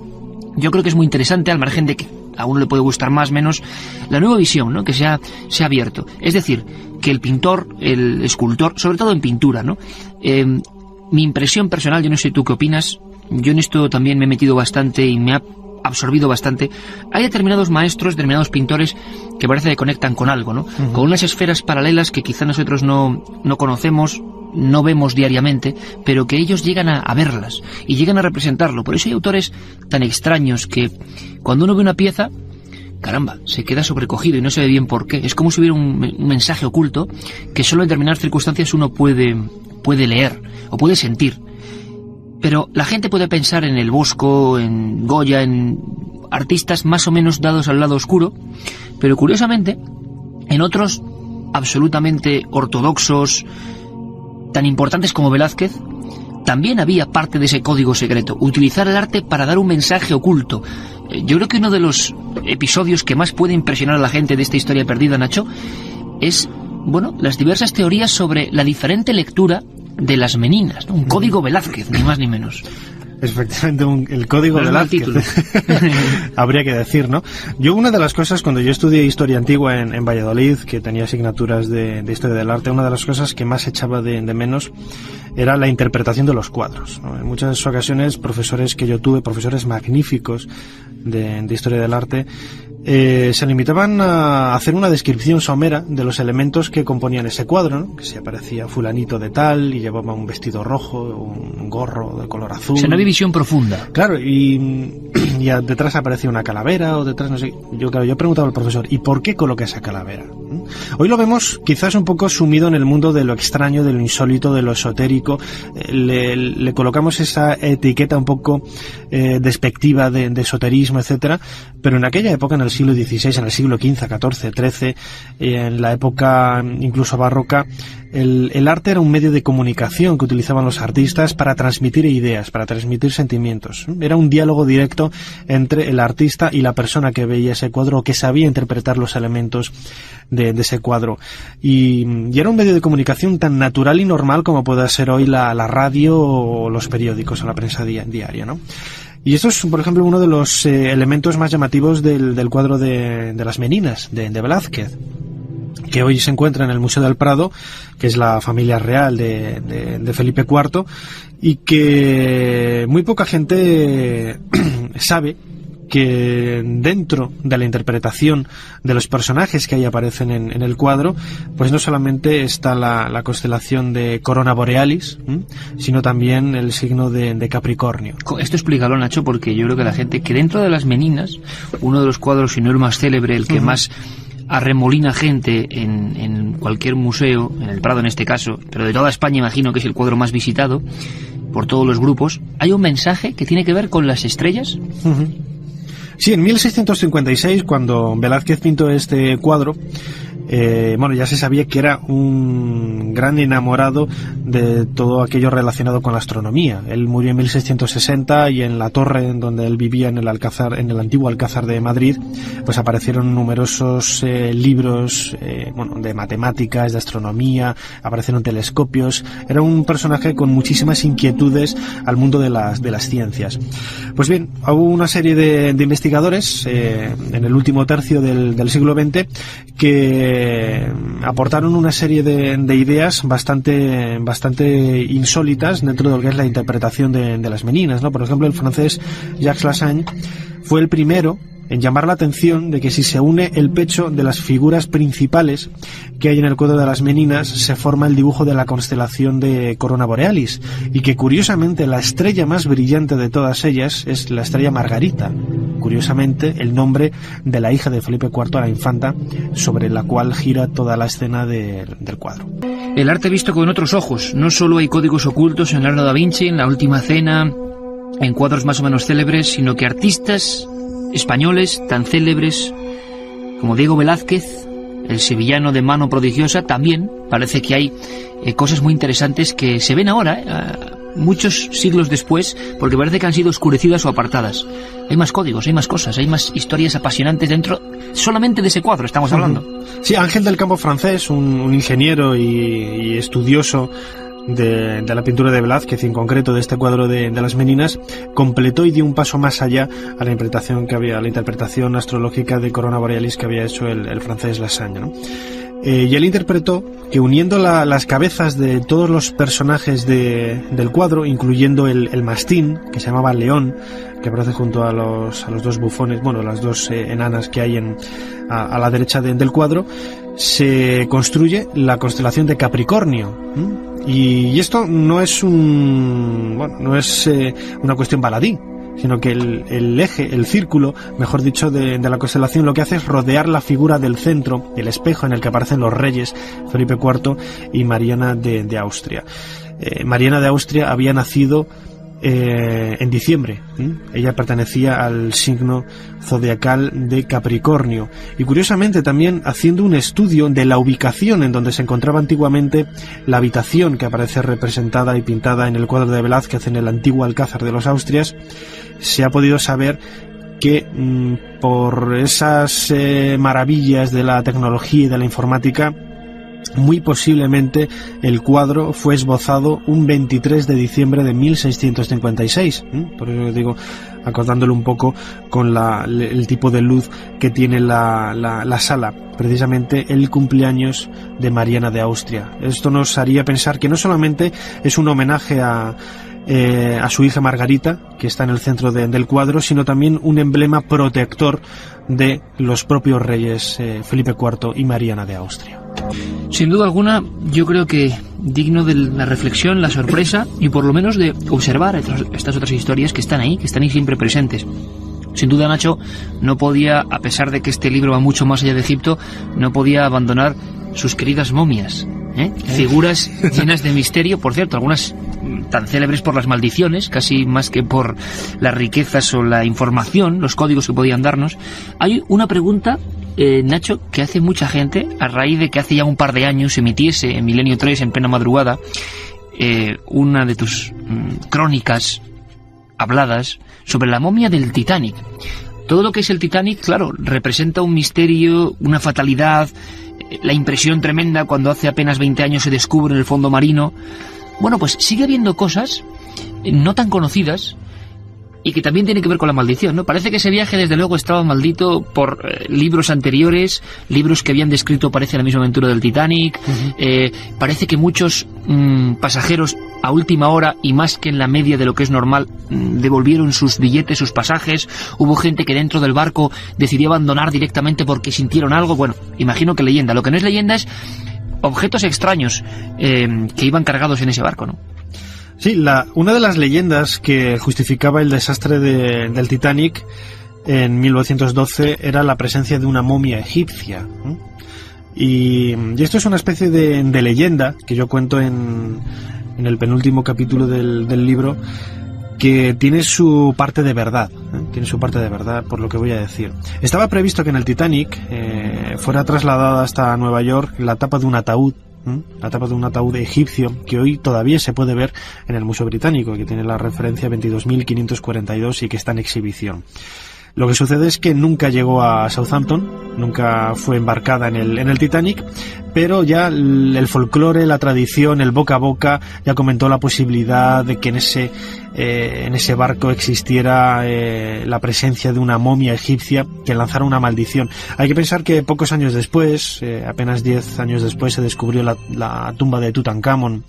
yo creo que es muy interesante, al margen de que a uno le puede gustar más, menos, la nueva visión, ¿no?, que se ha abierto. Es decir, que el pintor, el escultor, sobre todo en pintura, ¿no? Mi impresión personal, yo no sé tú qué opinas, yo en esto también me he metido bastante y me ha absorbido bastante. Hay determinados maestros, determinados pintores que parece que conectan con algo, ¿no? Uh-huh. Con unas esferas paralelas que quizá nosotros no conocemos, no vemos diariamente, pero que ellos llegan a verlas y llegan a representarlo. Por eso hay autores tan extraños que cuando uno ve una pieza, caramba, se queda sobrecogido y no sabe bien por qué. Es como si hubiera un mensaje oculto que solo en determinadas circunstancias uno puede leer o puede sentir. Pero la gente puede pensar en el Bosco, en Goya, en artistas más o menos dados al lado oscuro, pero curiosamente, en otros absolutamente ortodoxos, tan importantes como Velázquez, también había parte de ese código secreto, utilizar el arte para dar un mensaje oculto. Yo creo que uno de los episodios que más puede impresionar a la gente de esta historia perdida, Nacho, es, bueno, las diversas teorías sobre la diferente lectura de las meninas, ¿no? Un código Velázquez, ni más ni menos. Efectivamente, el código Velázquez. Habría que decir, ¿no? Yo, una de las cosas, cuando yo estudié historia antigua en Valladolid, que tenía asignaturas de historia del arte, una de las cosas que más echaba de menos era la interpretación de los cuadros, ¿no? En muchas ocasiones, profesores que yo tuve, profesores magníficos de historia del arte, se limitaban a hacer una descripción somera de los elementos que componían ese cuadro, ¿no? Que si aparecía fulanito de tal y llevaba un vestido rojo, un gorro de color azul. O sea, no había visión profunda. Claro, y detrás aparecía una calavera o detrás, no sé. Yo preguntaba al profesor, ¿y por qué coloca esa calavera? Hoy lo vemos quizás un poco sumido en el mundo de lo extraño, de lo insólito, de lo esotérico. Le colocamos esa etiqueta un poco despectiva de esoterismo, etcétera, pero en aquella época, en el siglo XVI, en el siglo XV, XIV, XIII, en la época incluso barroca, el arte era un medio de comunicación que utilizaban los artistas para transmitir ideas, para transmitir sentimientos. Era un diálogo directo entre el artista y la persona que veía ese cuadro o que sabía interpretar los elementos de ese cuadro. Y era un medio de comunicación tan natural y normal como puede ser hoy la radio o los periódicos o la prensa diaria, ¿no? Y esto es, por ejemplo, uno de los elementos más llamativos del cuadro de las Meninas, de Velázquez, que hoy se encuentra en el Museo del Prado, que es la familia real de Felipe IV, y que muy poca gente sabe que dentro de la interpretación de los personajes que ahí aparecen en el cuadro, pues no solamente está la constelación de Corona Borealis, sino también el signo de Capricornio. Esto explícalo, Nacho, porque yo creo que la gente, que dentro de las Meninas, uno de los cuadros, si no el más célebre, el que más arremolina gente en cualquier museo, en el Prado en este caso, pero de toda España imagino que es el cuadro más visitado por todos los grupos, hay un mensaje que tiene que ver con las estrellas. Sí, en 1656, cuando Velázquez pintó este cuadro, Bueno, ya se sabía que era un gran enamorado de todo aquello relacionado con la astronomía. Él murió en 1660 y en la torre en donde él vivía, en el antiguo Alcázar de Madrid, pues aparecieron numerosos libros de matemáticas, de astronomía, aparecieron telescopios. Era un personaje con muchísimas inquietudes al mundo de las ciencias. Pues bien, hubo una serie de investigadores en el último tercio del siglo XX que aportaron una serie de ideas bastante insólitas dentro de lo que es la interpretación de las meninas, ¿no? Por ejemplo, el francés Jacques Lassagne fue el primero en llamar la atención de que si se une el pecho de las figuras principales que hay en el cuadro de las meninas, se forma el dibujo de la constelación de Corona Borealis, y que curiosamente la estrella más brillante de todas ellas es la estrella Margarita, curiosamente el nombre de la hija de Felipe IV, la infanta, sobre la cual gira toda la escena del cuadro. El arte visto con otros ojos. No solo hay códigos ocultos en Leonardo da Vinci, en La Última Cena, en cuadros más o menos célebres, sino que artistas españoles tan célebres como Diego Velázquez, el sevillano de mano prodigiosa, también parece que hay cosas muy interesantes que se ven ahora, muchos siglos después, porque parece que han sido oscurecidas o apartadas. Hay más códigos, hay más cosas, hay más historias apasionantes dentro solamente de ese cuadro estamos hablando. Sí, Ángel del Campo francés, un ingeniero y estudioso de la pintura de Velázquez, y en concreto de este cuadro de las meninas, completó y dio un paso más allá a la interpretación astrológica de Corona Borealis que había hecho el francés Lassagne, ¿no? Y él interpretó que uniendo las cabezas de todos los personajes del cuadro, incluyendo el mastín, que se llamaba León, que aparece junto a los dos bufones, las dos enanas que hay a la derecha del cuadro, se construye la constelación de Capricornio. Y esto no es una cuestión baladí, sino que el eje, el círculo, mejor dicho, de la constelación, lo que hace es rodear la figura del centro, el espejo en el que aparecen los reyes Felipe IV y Mariana de Austria. Mariana de Austria había nacido en diciembre. Ella pertenecía al signo zodiacal de Capricornio, y curiosamente también haciendo un estudio de la ubicación en donde se encontraba antiguamente la habitación que aparece representada y pintada en el cuadro de Velázquez en el antiguo Alcázar de los Austrias, se ha podido saber que por esas maravillas de la tecnología y de la informática, muy posiblemente el cuadro fue esbozado un 23 de diciembre de 1656. Por eso digo, acordándolo un poco con el tipo de luz que tiene la sala, precisamente el cumpleaños de Mariana de Austria. Esto nos haría pensar que no solamente es un homenaje a su hija Margarita, que está en el centro del cuadro, sino también un emblema protector de los propios reyes Felipe IV y Mariana de Austria. Sin duda alguna, yo creo que digno de la reflexión, la sorpresa y por lo menos de observar estas otras historias que están ahí siempre presentes. Sin duda, Nacho no podía, a pesar de que este libro va mucho más allá de Egipto, no podía abandonar sus queridas momias, figuras llenas de misterio, por cierto, algunas tan célebres por las maldiciones, casi más que por las riquezas o la información, los códigos que podían darnos. Hay una pregunta, Nacho, que hace mucha gente a raíz de que hace ya un par de años emitiese en Milenio 3 en plena madrugada una de tus crónicas habladas sobre la momia del Titanic. Todo lo que es el Titanic, claro, representa un misterio, una fatalidad, la impresión tremenda cuando hace apenas 20 años se descubre en el fondo marino. Bueno, pues sigue habiendo cosas no tan conocidas y que también tienen que ver con la maldición, ¿no? Parece que ese viaje, desde luego, estaba maldito por libros anteriores, libros que habían descrito, parece, la misma aventura del Titanic. Parece que muchos pasajeros a última hora, y más que en la media de lo que es normal, devolvieron sus billetes, sus pasajes. Hubo gente que dentro del barco decidió abandonar directamente porque sintieron algo. Bueno, imagino que leyenda. Lo que no es leyenda es objetos extraños que iban cargados en ese barco, ¿no? Sí, una de las leyendas que justificaba el desastre del Titanic en 1912 era la presencia de una momia egipcia. Y esto es una especie de leyenda que yo cuento en el penúltimo capítulo del libro, que tiene su parte de verdad, tiene su parte de verdad por lo que voy a decir. Estaba previsto que en el Titanic fuera trasladada hasta Nueva York la tapa de un ataúd, egipcio, que hoy todavía se puede ver en el Museo Británico, que tiene la referencia 22.542 y que está en exhibición. Lo que sucede es que nunca llegó a Southampton, nunca fue embarcada en el Titanic, pero ya el folclore, la tradición, el boca a boca ya comentó la posibilidad de que en ese barco existiera la presencia de una momia egipcia que lanzara una maldición. Hay que pensar que pocos años después, apenas 10 años después, se descubrió la tumba de Tutankamón,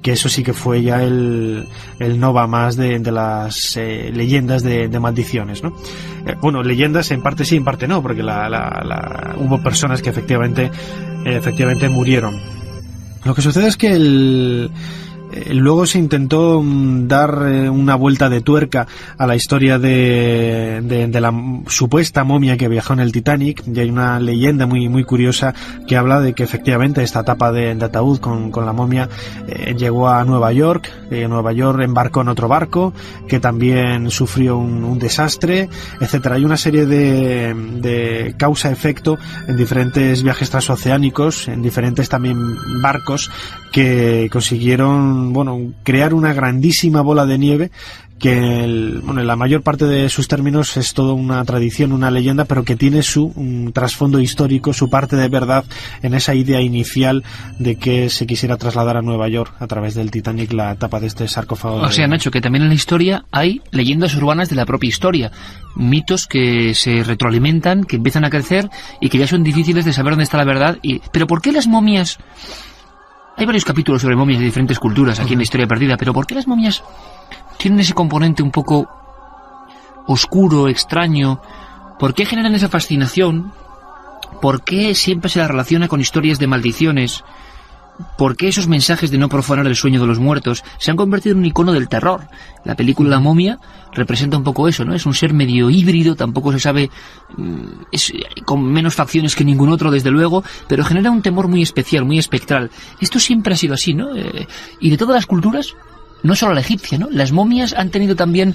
que eso sí que fue ya el nova más de las leyendas de maldiciones, ¿no? Bueno, leyendas en parte sí, en parte no, porque hubo personas que efectivamente murieron. Lo que sucede es que luego se intentó dar una vuelta de tuerca a la historia de la supuesta momia que viajó en el Titanic, y hay una leyenda muy muy curiosa que habla de que efectivamente esta tapa de ataúd con la momia llegó a Nueva York. Nueva York embarcó en otro barco que también sufrió un desastre, etcétera. Hay una serie de causa-efecto en diferentes viajes transoceánicos, en diferentes también barcos que consiguieron crear una grandísima bola de nieve que en la mayor parte de sus términos es toda una tradición, una leyenda, pero que tiene un trasfondo histórico, su parte de verdad en esa idea inicial de que se quisiera trasladar a Nueva York a través del Titanic la tapa de este sarcófago. O sea, Nacho, que también en la historia hay leyendas urbanas de la propia historia, mitos que se retroalimentan, que empiezan a crecer y que ya son difíciles de saber dónde está la verdad. Pero ¿por qué las momias? Hay varios capítulos sobre momias de diferentes culturas aquí en la Historia Perdida, pero ¿por qué las momias tienen ese componente un poco oscuro, extraño? ¿Por qué generan esa fascinación? ¿Por qué siempre se la relaciona con historias de maldiciones? ¿Por qué esos mensajes de no profanar el sueño de los muertos se han convertido en un icono del terror? La película La momia representa un poco eso, ¿no? Es un ser medio híbrido, tampoco se sabe, es con menos facciones que ningún otro, desde luego, pero genera un temor muy especial, muy espectral. Esto siempre ha sido así, ¿no? Y de todas las culturas, no solo la egipcia, ¿no? Las momias han tenido también...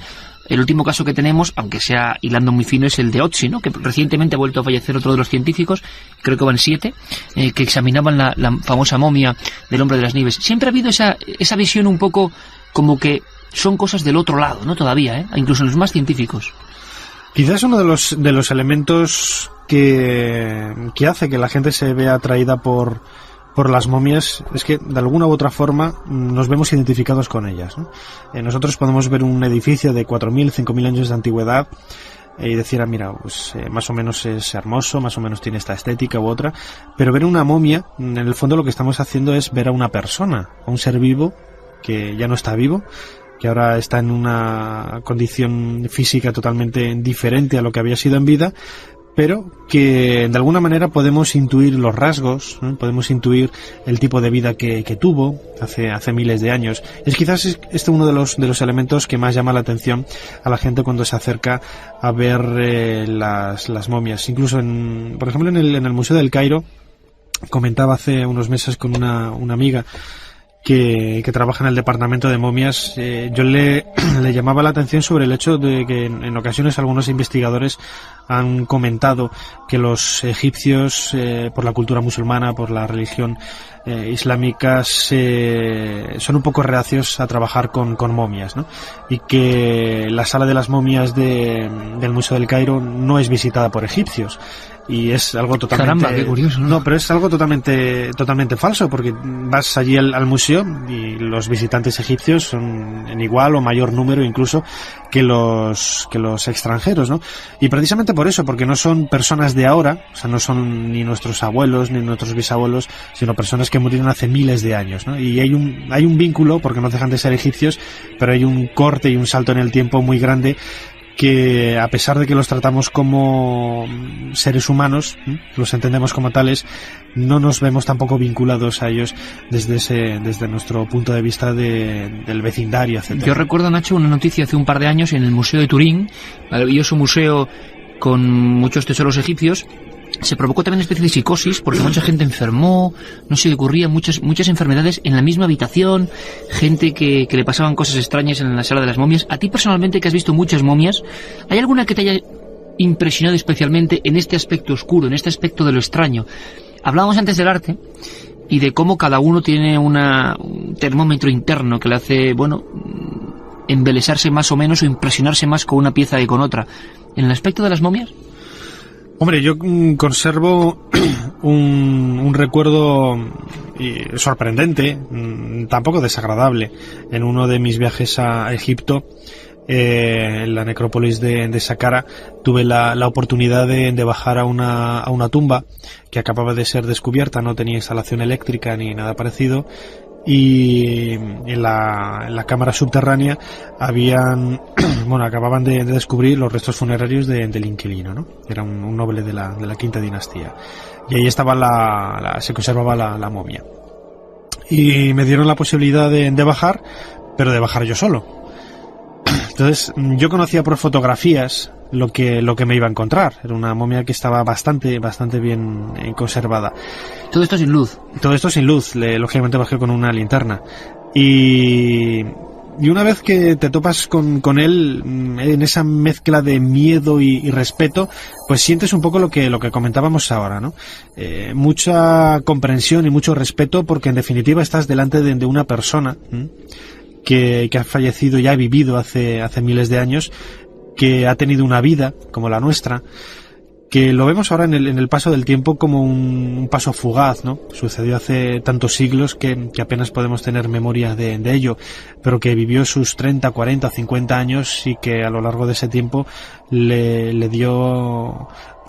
El último caso que tenemos, aunque sea hilando muy fino, es el de Otzi, ¿no? Que recientemente ha vuelto a fallecer otro de los científicos, creo que van 7, que examinaban la famosa momia del hombre de las nieves. Siempre ha habido esa visión un poco como que son cosas del otro lado, ¿no? Todavía, incluso en los más científicos. Quizás uno de los elementos que hace que la gente se vea atraída por las momias es que de alguna u otra forma nos vemos identificados con ellas, ¿no? Nosotros podemos ver un edificio de 4.000, 5.000 años de antigüedad y decir, mira, pues más o menos es hermoso, más o menos tiene esta estética u otra, pero ver una momia, en el fondo lo que estamos haciendo es ver a una persona, a un ser vivo que ya no está vivo, que ahora está en una condición física totalmente diferente a lo que había sido en vida, pero que de alguna manera podemos intuir los rasgos, ¿no? Podemos intuir el tipo de vida que tuvo hace miles de años. Es quizás uno de los elementos que más llama la atención a la gente cuando se acerca a ver las momias. Incluso por ejemplo en el Museo del Cairo, comentaba hace unos meses con una amiga que trabaja en el departamento de momias, yo le llamaba la atención sobre el hecho de que en ocasiones algunos investigadores han comentado que los egipcios, por la cultura musulmana, por la religión islámica, son un poco reacios a trabajar con momias, ¿no? Y que la sala de las momias del Museo del Cairo no es visitada por egipcios. Y es algo totalmente... Caramba, qué curioso, ¿no? No, pero es algo totalmente falso, porque vas allí al museo y los visitantes egipcios son en igual o mayor número incluso que los extranjeros, ¿no? Y precisamente por eso, porque no son personas de ahora, o sea, no son ni nuestros abuelos ni nuestros bisabuelos, sino personas que murieron hace miles de años, ¿no? Y hay un vínculo, porque no dejan de ser egipcios, pero hay un corte y un salto en el tiempo muy grande, que a pesar de que los tratamos como seres humanos, los entendemos como tales, no nos vemos tampoco vinculados a ellos desde nuestro punto de vista del vecindario, etc. Yo recuerdo, Nacho, una noticia hace un par de años en el Museo de Turín, maravilloso museo con muchos tesoros egipcios, se provocó también una especie de psicosis, porque mucha gente enfermó, no se le ocurrían muchas enfermedades en la misma habitación, gente que le pasaban cosas extrañas en la sala de las momias. A ti personalmente, que has visto muchas momias, ¿hay alguna que te haya impresionado especialmente en este aspecto oscuro, en este aspecto de lo extraño? Hablábamos antes del arte y de cómo cada uno tiene un termómetro interno que le hace, bueno, embelesarse más o menos o impresionarse más con una pieza que con otra. ¿En el aspecto de las momias? Hombre, yo conservo un recuerdo sorprendente, tampoco desagradable. En uno de mis viajes a Egipto, en la necrópolis de Saqqara, tuve la oportunidad de bajar a una tumba que acababa de ser descubierta, no tenía instalación eléctrica ni nada parecido, y en la cámara subterránea acababan de descubrir los restos funerarios del inquilino, ¿no? Era un noble de la quinta dinastía, y ahí estaba se conservaba la momia, y me dieron la posibilidad de bajar, pero de bajar yo solo. Entonces yo conocía por fotografías lo que me iba a encontrar. Era una momia que estaba bastante bien conservada. Todo esto sin luz. Todo esto sin luz. Lógicamente bajé con una linterna. Y una vez que te topas con él, en esa mezcla de miedo y respeto, pues sientes un poco lo que comentábamos ahora, ¿no? Mucha comprensión y mucho respeto, porque en definitiva estás delante de una persona que ha fallecido y ha vivido hace miles de años, que ha tenido una vida como la nuestra, que lo vemos ahora en el paso del tiempo como un paso fugaz, ¿no? Sucedió hace tantos siglos que apenas podemos tener memoria de ello, pero que vivió sus 30, 40, 50 años, y que a lo largo de ese tiempo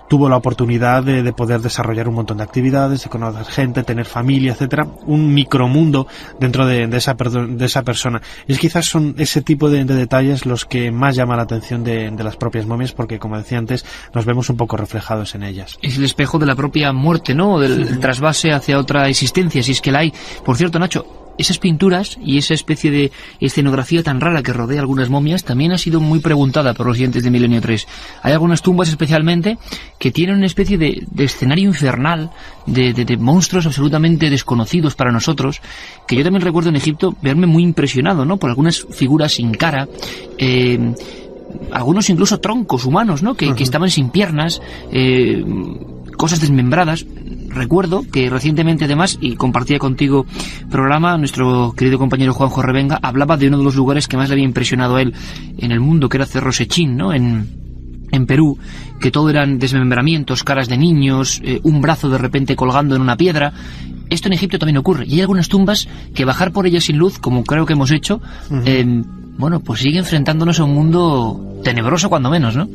tuvo la oportunidad de poder desarrollar un montón de actividades, de conocer gente, tener familia, etcétera, un micromundo dentro de esa persona. Y quizás son ese tipo de detalles los que más llama la atención de las propias momias, porque, como decía antes, nos vemos un poco reflejados en ellas. Es el espejo de la propia muerte, ¿no? Del trasvase hacia otra existencia, si es que la hay. Por cierto, Nacho, esas pinturas y esa especie de escenografía tan rara que rodea algunas momias también ha sido muy preguntada por los siguientes de Milenio 3. Hay algunas tumbas especialmente que tienen una especie de escenario infernal, de monstruos absolutamente desconocidos para nosotros, que yo también recuerdo en Egipto verme muy impresionado, ¿no? Por algunas figuras sin cara, algunos incluso troncos humanos, ¿no? Que estaban sin piernas, cosas desmembradas. Recuerdo que recientemente, además, y compartía contigo programa, nuestro querido compañero Juanjo Revenga hablaba de uno de los lugares que más le había impresionado a él en el mundo, que era Cerro Sechín, ¿no? En Perú, que todo eran desmembramientos, caras de niños, un brazo de repente colgando en una piedra. Esto en Egipto también ocurre, y hay algunas tumbas que bajar por ellas sin luz, como creo que hemos hecho, pues sigue enfrentándonos a un mundo tenebroso, cuando menos, ¿no?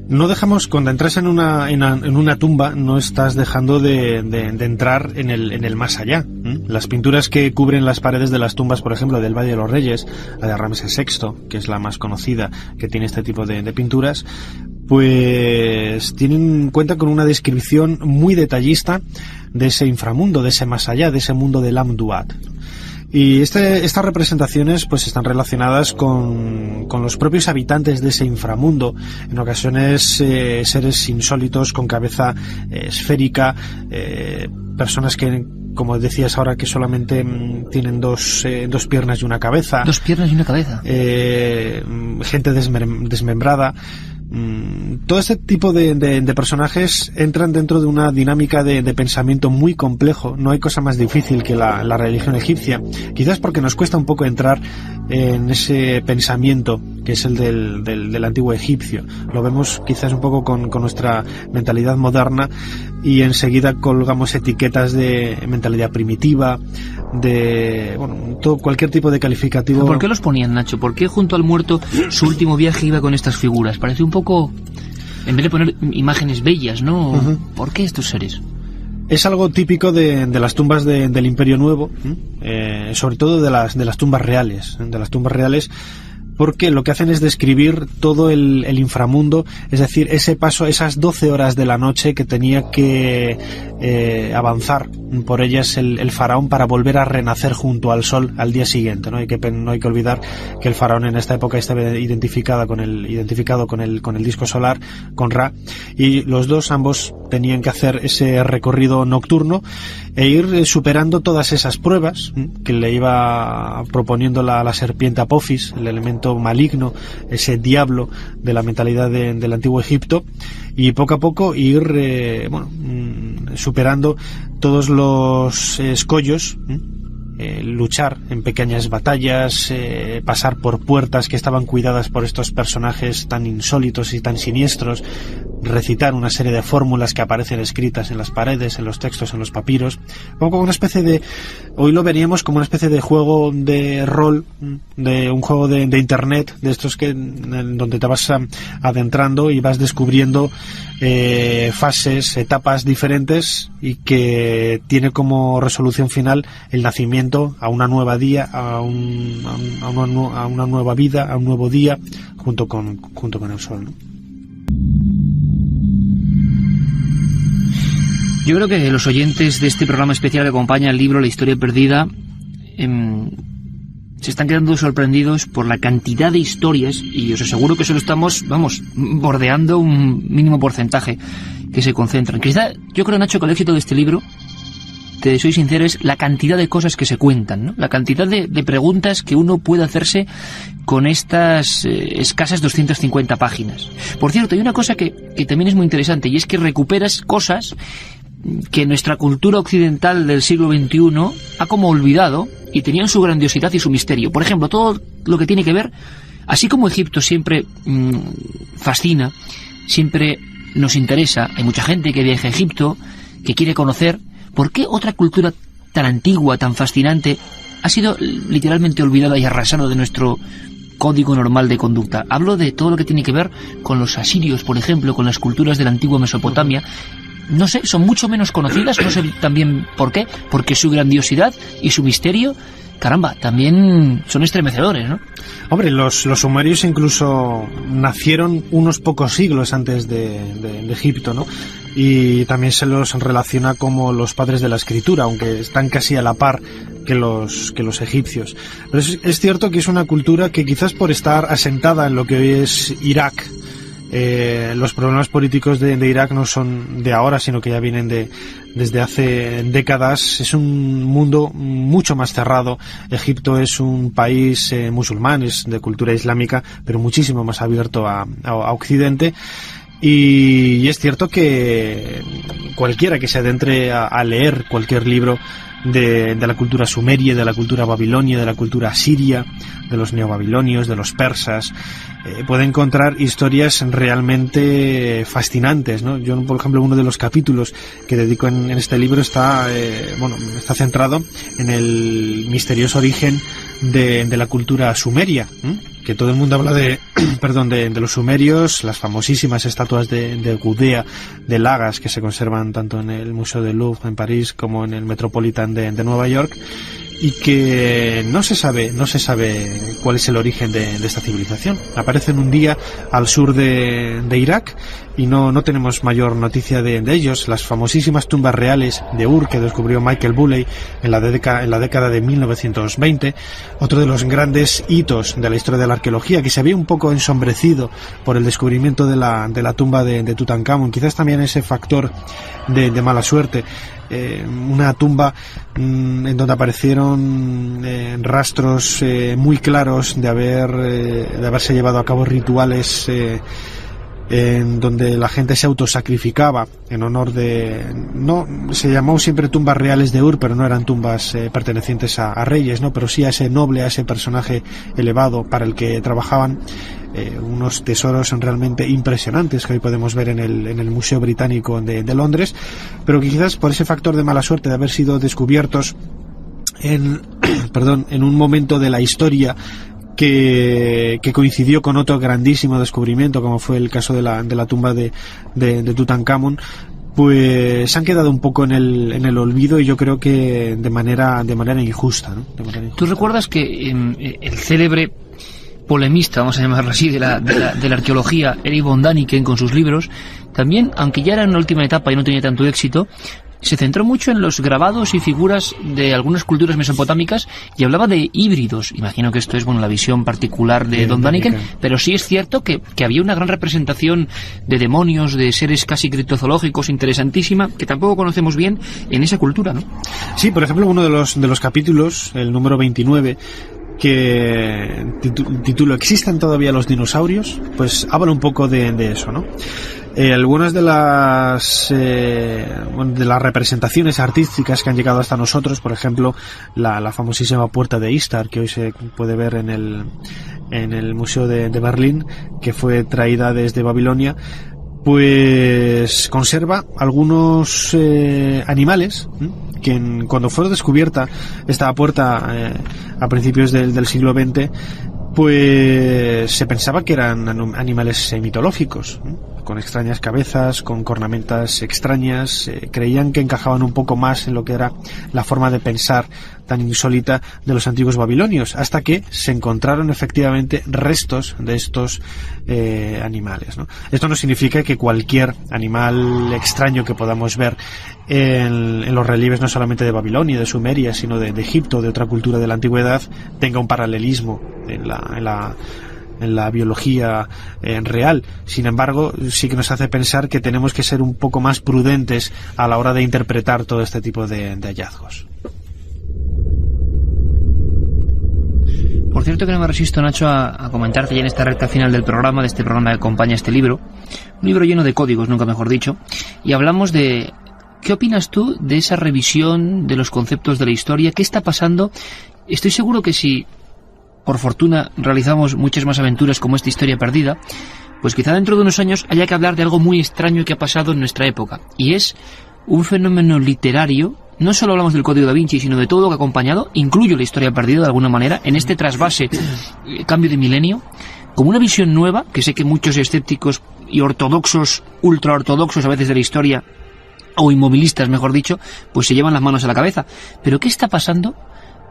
No dejamos, cuando entras en una tumba, no estás dejando de entrar en el más allá. Las pinturas que cubren las paredes de las tumbas, por ejemplo, del Valle de los Reyes, la de Ramsés VI, que es la más conocida, que tiene este tipo de pinturas, pues tienen cuenta con una descripción muy detallista de ese inframundo, de ese más allá, de ese mundo del Amduat. Y estas representaciones pues están relacionadas con los propios habitantes de ese inframundo, en ocasiones seres insólitos con cabeza esférica, personas que, como decías ahora, que solamente tienen dos piernas y una cabeza. Dos piernas y una cabeza. Gente desmembrada. Todo este tipo de personajes entran dentro de una dinámica de pensamiento muy complejo. No hay cosa más difícil que la religión egipcia, quizás porque nos cuesta un poco entrar en ese pensamiento que es el del antiguo egipcio. Lo vemos quizás un poco con nuestra mentalidad moderna, y enseguida colgamos etiquetas de mentalidad primitiva, de cualquier tipo de calificativo. ¿Por qué los ponían, Nacho? ¿Por qué junto al muerto su último viaje iba con estas figuras? Parece un poco, en vez de poner imágenes bellas, ¿no? ¿Por qué estos seres? Es algo típico de las tumbas del Imperio Nuevo, sobre todo de las tumbas reales. De las tumbas reales, porque lo que hacen es describir todo el inframundo, es decir, ese paso, esas 12 horas de la noche que tenía que avanzar por ellas el faraón para volver a renacer junto al sol al día siguiente, ¿no? No hay que olvidar que el faraón en esta época estaba identificado con el disco solar, con Ra, y los dos ambos tenían que hacer ese recorrido nocturno e ir superando todas esas pruebas que le iba proponiendo la serpiente Apophis, el elemento maligno, ese diablo de la mentalidad del antiguo Egipto, y poco a poco ir superando todos los escollos, luchar en pequeñas batallas, pasar por puertas que estaban cuidadas por estos personajes tan insólitos y tan siniestros, recitar una serie de fórmulas que aparecen escritas en las paredes, en los textos, en los papiros, como una especie de, hoy lo veríamos como una especie de juego de rol, de un juego de internet, de estos donde te vas adentrando y vas descubriendo fases, etapas diferentes, y que tiene como resolución final el nacimiento a una nueva día, a una nueva vida, a un nuevo día, junto con el sol, ¿no? Yo creo que los oyentes de este programa especial que acompaña el libro La historia perdida se están quedando sorprendidos por la cantidad de historias, y os aseguro que solo estamos, bordeando un mínimo porcentaje que se concentran. Quizá, yo creo, Nacho, que el éxito de este libro, te soy sincero, es la cantidad de cosas que se cuentan, ¿no? La cantidad de preguntas que uno puede hacerse con estas escasas 250 páginas. Por cierto, hay una cosa que también es muy interesante, y es que recuperas cosas que nuestra cultura occidental del siglo XXI ha como olvidado, y tenían su grandiosidad y su misterio. Por ejemplo, todo lo que tiene que ver, así como Egipto siempre fascina, siempre nos interesa, hay mucha gente que viaja a Egipto, que quiere conocer, ¿por qué otra cultura tan antigua, tan fascinante, ha sido literalmente olvidada y arrasada de nuestro código normal de conducta? Hablo de todo lo que tiene que ver con los asirios, por ejemplo, con las culturas de la antigua Mesopotamia. No sé, son mucho menos conocidas, no sé también por qué, porque su grandiosidad y su misterio, caramba, también son estremecedores, ¿no? Hombre, los sumerios incluso nacieron unos pocos siglos antes de Egipto, ¿no? Y también se los relaciona como los padres de la escritura, aunque están casi a la par que los egipcios. Pero es cierto que es una cultura que, quizás por estar asentada en lo que hoy es Irak, los problemas políticos de Irak no son de ahora, sino que ya vienen desde hace décadas. Es un mundo mucho más cerrado. Egipto es un país musulmán, es de cultura islámica, pero muchísimo más abierto a Occidente. Y es cierto que cualquiera que se adentre a leer cualquier libro de la cultura sumeria, de la cultura babilonia, de la cultura asiria, de los neobabilonios, de los persas, puede encontrar historias realmente fascinantes, ¿no? Yo, por ejemplo, uno de los capítulos que dedico en este libro está centrado en el misterioso origen de la cultura sumeria, que todo el mundo habla de los sumerios, las famosísimas estatuas de Gudea, de Lagas, que se conservan tanto en el Museo del Louvre en París como en el Metropolitan de Nueva York, y que no se sabe cuál es el origen de esta civilización. Aparecen un día al sur de Irak y no tenemos mayor noticia de ellos. Las famosísimas tumbas reales de Ur, que descubrió Michael Bulley en la década de 1920, otro de los grandes hitos de la historia de la arqueología, que se había un poco ensombrecido por el descubrimiento de la tumba de Tutankamón, quizás también ese factor de mala suerte. Una tumba en donde aparecieron rastros muy claros de haberse llevado a cabo rituales en donde la gente se autosacrificaba en honor se llamó siempre tumbas reales de Ur, pero no eran tumbas pertenecientes a reyes, ¿no? Pero sí a ese noble, a ese personaje elevado para el que trabajaban. Unos tesoros realmente impresionantes que hoy podemos ver en el Museo Británico de Londres, pero que quizás por ese factor de mala suerte de haber sido descubiertos en un momento de la historia que coincidió con otro grandísimo descubrimiento, como fue el caso de la tumba de Tutankamón, pues han quedado un poco en el olvido, y yo creo que de manera injusta, ¿no? ¿Tú recuerdas que el célebre polemista, vamos a llamarlo así, de la arqueología, Erich von Däniken, con sus libros, también, aunque ya era en la última etapa y no tenía tanto éxito, se centró mucho en los grabados y figuras de algunas culturas mesopotámicas y hablaba de híbridos. Imagino que esto es, bueno, la visión particular de von Däniken, pero sí es cierto que había una gran representación de demonios, de seres casi criptozoológicos, interesantísima, que tampoco conocemos bien en esa cultura, ¿no? Sí, por ejemplo, uno de los capítulos, el número 29, que titulo ¿Existen todavía los dinosaurios? Pues habla un poco de eso, ¿no? Algunas de las representaciones artísticas que han llegado hasta nosotros, por ejemplo, la famosísima puerta de Istar, que hoy se puede ver en el Museo de Berlín, que fue traída desde Babilonia, pues conserva algunos animales que cuando fue descubierta esta puerta a principios del siglo XX, pues se pensaba que eran animales mitológicos, con extrañas cabezas, con cornamentas extrañas. Creían que encajaban un poco más en lo que era la forma de pensar tan insólita de los antiguos babilonios, hasta que se encontraron efectivamente restos de estos animales, ¿no? Esto no significa que cualquier animal extraño que podamos ver en los relieves, no solamente de Babilonia, de Sumeria, sino de Egipto, de otra cultura de la antigüedad, tenga un paralelismo en la biología real. Sin embargo, sí que nos hace pensar que tenemos que ser un poco más prudentes a la hora de interpretar todo este tipo de hallazgos. Por cierto, que no me resisto, Nacho, a comentarte ya en esta recta final del programa, de este programa que acompaña este libro, un libro lleno de códigos, nunca mejor dicho, y hablamos de... ¿Qué opinas tú de esa revisión de los conceptos de la historia? ¿Qué está pasando? Estoy seguro que si, por fortuna, realizamos muchas más aventuras como esta historia perdida, pues quizá dentro de unos años haya que hablar de algo muy extraño que ha pasado en nuestra época, y es un fenómeno literario. No solo hablamos del Código da Vinci, sino de todo lo que ha acompañado, incluyo la historia perdida de alguna manera, en este trasvase, cambio de milenio, como una visión nueva, que sé que muchos escépticos y ortodoxos, ultraortodoxos a veces de la historia, o inmovilistas, mejor dicho, pues se llevan las manos a la cabeza. Pero ¿qué está pasando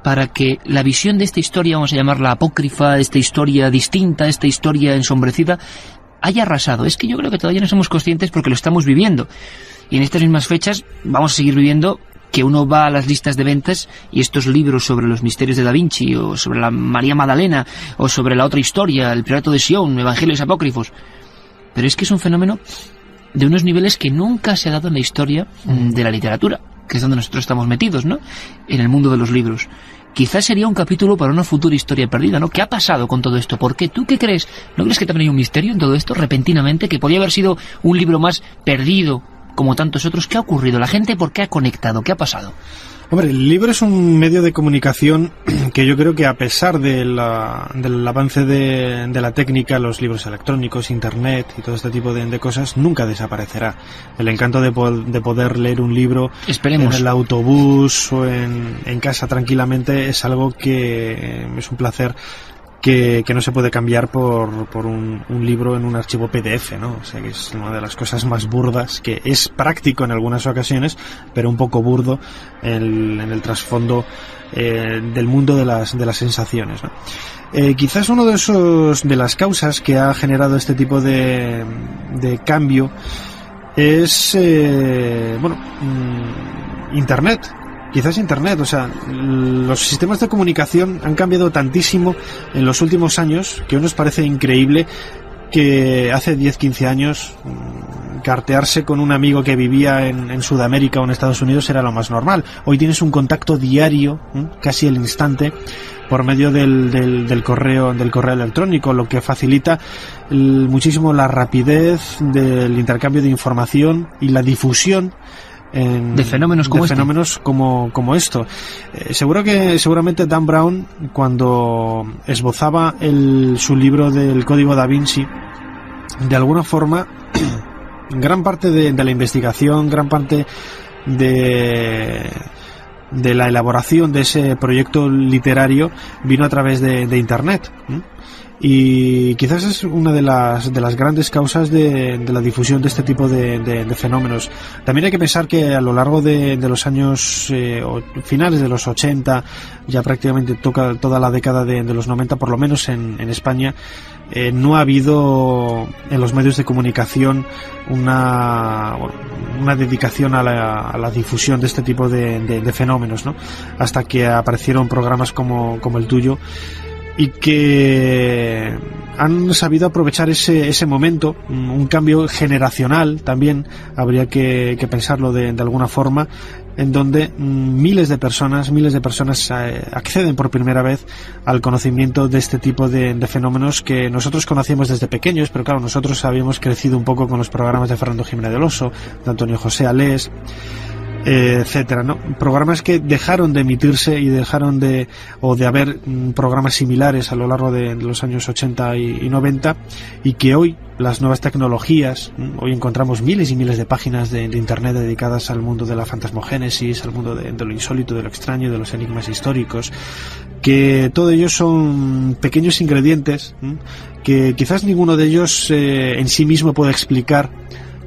para que la visión de esta historia, vamos a llamarla apócrifa, esta historia distinta, esta historia ensombrecida, haya arrasado? Es que yo creo que todavía no somos conscientes porque lo estamos viviendo. Y en estas mismas fechas vamos a seguir viviendo que uno va a las listas de ventas y estos libros sobre los misterios de Da Vinci, o sobre la María Magdalena, o sobre la otra historia, el Priorato de Sion, Evangelios apócrifos. Pero es que es un fenómeno de unos niveles que nunca se ha dado en la historia de la literatura, que es donde nosotros estamos metidos, ¿no? En el mundo de los libros. Quizás sería un capítulo para una futura historia perdida, ¿no? ¿Qué ha pasado con todo esto? ¿Por qué? ¿Tú qué crees? ¿No crees que también hay un misterio en todo esto, repentinamente? Que podía haber sido un libro más perdido, como tantos otros. ¿Qué ha ocurrido? ¿La gente por qué ha conectado? ¿Qué ha pasado? Hombre, el libro es un medio de comunicación que yo creo que, a pesar del avance de la técnica, los libros electrónicos, internet y todo este tipo de cosas, nunca desaparecerá. El encanto de poder leer un libro, esperemos, en el autobús o en casa tranquilamente, es algo que es un placer que no se puede cambiar por un libro en un archivo PDF, ¿no? O sea, que es una de las cosas más burdas, que es práctico en algunas ocasiones, pero un poco burdo en el trasfondo del mundo de las sensaciones, ¿no? Quizás uno de las causas que ha generado este tipo de cambio es Internet. Quizás Internet, o sea, los sistemas de comunicación han cambiado tantísimo en los últimos años que nos parece increíble que hace 10-15 años cartearse con un amigo que vivía en Sudamérica o en Estados Unidos era lo más normal. Hoy tienes un contacto diario, casi al instante, por medio del correo electrónico, lo que facilita muchísimo la rapidez del intercambio de información y la difusión de fenómenos como esto. Seguramente Dan Brown, cuando esbozaba su libro del Código da Vinci, de alguna forma gran parte de la investigación, gran parte de de la elaboración de ese proyecto literario vino a través de Internet. Y quizás es una de las grandes causas de la difusión de este tipo de fenómenos. También hay que pensar que a lo largo de los años finales de los 80, ya prácticamente toca toda la década de los 90, por lo menos en España, no ha habido en los medios de comunicación una dedicación a la difusión de este tipo de fenómenos, ¿no? Hasta que aparecieron programas como el tuyo, y que han sabido aprovechar ese momento, un cambio generacional también, habría que pensarlo de alguna forma, en donde miles de personas acceden por primera vez al conocimiento de este tipo de fenómenos que nosotros conocíamos desde pequeños, pero claro, nosotros habíamos crecido un poco con los programas de Fernando Jiménez del Oso, de Antonio José Alés, etcétera, ¿no? Programas que dejaron de emitirse y dejaron de haber programas similares a lo largo de los años 80 y 90, y que hoy las nuevas tecnologías, hoy encontramos miles y miles de páginas de internet dedicadas al mundo de la fantasmogénesis, al mundo de lo insólito, de lo extraño, de los enigmas históricos, que todo ello son pequeños ingredientes que quizás ninguno de ellos en sí mismo puede explicar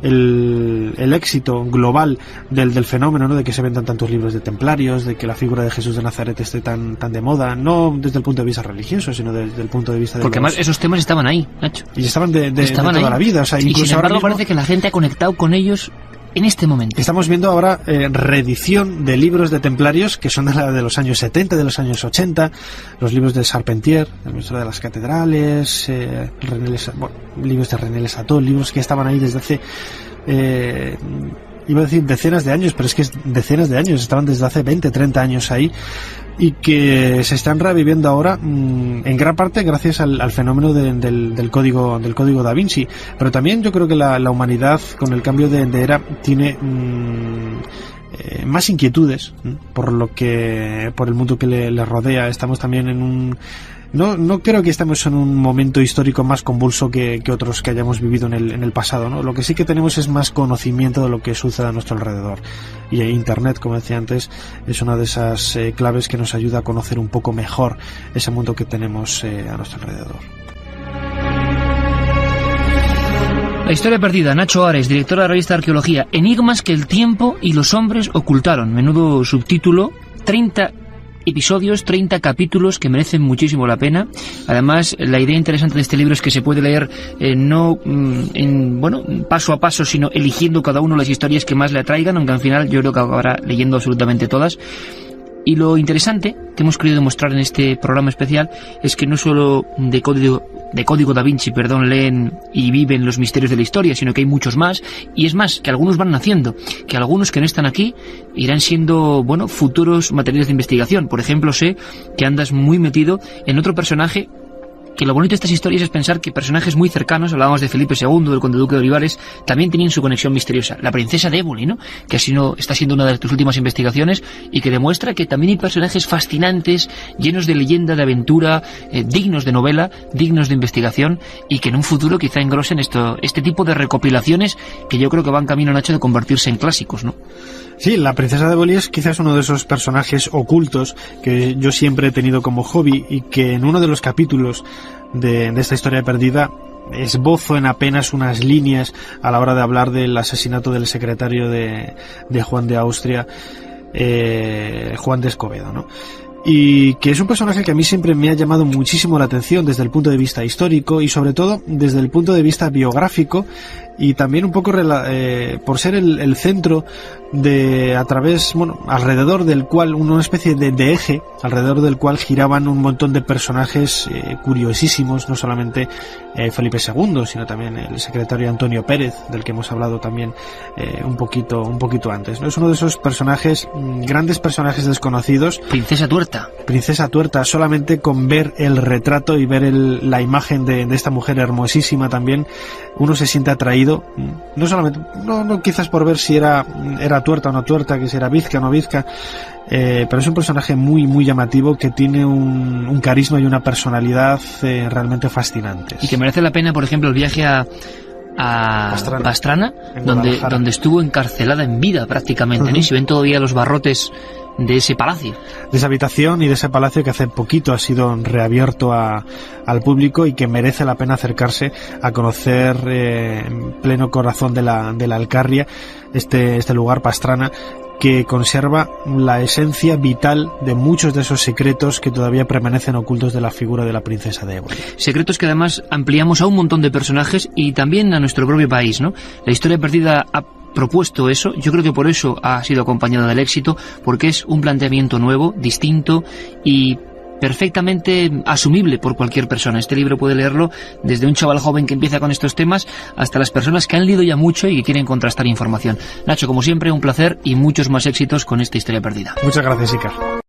el éxito global del fenómeno, ¿no? De que se vendan tantos libros de templarios, de que la figura de Jesús de Nazaret esté tan de moda, no desde el punto de vista religioso, sino desde el punto de vista de porque además esos temas estaban ahí, Nacho, y estaban de toda la vida, o sea, y incluso sin embargo ahora mismo parece que la gente ha conectado con ellos en este momento. Estamos viendo ahora reedición de libros de templarios que son de los años 70, de los años 80, los libros de Charpentier, el maestro de las catedrales, libros de René Lesató, libros que estaban ahí desde hace iba a decir decenas de años, pero es que es decenas de años, estaban desde hace 20, 30 años ahí, y que se están reviviendo ahora en gran parte gracias al fenómeno del código Da Vinci. Pero también yo creo que la humanidad, con el cambio de era, tiene más inquietudes por el mundo que le rodea. Estamos también en no creo que estemos en un momento histórico más convulso que otros que hayamos vivido en el pasado, ¿no? Lo que sí que tenemos es más conocimiento de lo que sucede a nuestro alrededor. Y Internet, como decía antes, es una de esas claves que nos ayuda a conocer un poco mejor ese mundo que tenemos a nuestro alrededor. La historia perdida, Nacho Ares, director de la revista Arqueología, enigmas que el tiempo y los hombres ocultaron. Menudo subtítulo, 30 episodios, 30 capítulos que merecen muchísimo la pena. Además, la idea interesante de este libro es que se puede leer paso a paso, sino eligiendo cada uno las historias que más le atraigan, aunque al final yo creo que acabará leyendo absolutamente todas. Y lo interesante que hemos querido demostrar en este programa especial es que no solo de Código Da Vinci, leen y viven los misterios de la historia, sino que hay muchos más, y es más, que algunos van naciendo, que algunos que no están aquí irán siendo, futuros materiales de investigación. Por ejemplo, sé que andas muy metido en otro personaje, que lo bonito de estas historias es pensar que personajes muy cercanos, hablábamos de Felipe II, del conde duque de Olivares, también tenían su conexión misteriosa. La princesa de Éboli, ¿no? Que está siendo una de tus últimas investigaciones y que demuestra que también hay personajes fascinantes, llenos de leyenda, de aventura, dignos de novela, dignos de investigación, y que en un futuro quizá engrosen este tipo de recopilaciones que yo creo que van camino, Nacho, de convertirse en clásicos, ¿no? Sí, la princesa de Éboli es quizás uno de esos personajes ocultos que yo siempre he tenido como hobby, y que en uno de los capítulos de esta historia perdida esbozo en apenas unas líneas a la hora de hablar del asesinato del secretario de Juan de Austria, Juan de Escobedo, ¿no? Y que es un personaje que a mí siempre me ha llamado muchísimo la atención desde el punto de vista histórico y sobre todo desde el punto de vista biográfico, y también un poco por ser el centro alrededor del cual, una especie de eje, alrededor del cual giraban un montón de personajes curiosísimos, no solamente Felipe II, sino también el secretario Antonio Pérez, del que hemos hablado también un poquito antes, ¿no? Es uno de esos personajes, grandes personajes desconocidos. Princesa Tuerta, solamente con ver el retrato y ver la imagen de esta mujer hermosísima también, uno se siente atraído, no solamente, no quizás por ver si era tuerta o no tuerta, que si era bizca o no bizca, pero es un personaje muy muy llamativo, que tiene un carisma y una personalidad realmente fascinantes. Y que merece la pena, por ejemplo, el viaje a Pastrana, donde estuvo encarcelada en vida prácticamente, ¿no? Y se ven todavía los barrotes de ese palacio. De esa habitación y de ese palacio que hace poquito ha sido reabierto al público y que merece la pena acercarse a conocer en pleno corazón de la Alcarria este lugar, Pastrana, que conserva la esencia vital de muchos de esos secretos que todavía permanecen ocultos de la figura de la princesa de Éboli. Secretos que además ampliamos a un montón de personajes y también a nuestro propio país, ¿no? La Historia Perdida ha propuesto eso, yo creo que por eso ha sido acompañada del éxito, porque es un planteamiento nuevo, distinto y perfectamente asumible por cualquier persona. Este libro puede leerlo desde un chaval joven que empieza con estos temas hasta las personas que han leído ya mucho y que quieren contrastar información. Nacho, como siempre, un placer y muchos más éxitos con esta Historia Perdida. Muchas gracias, Iker.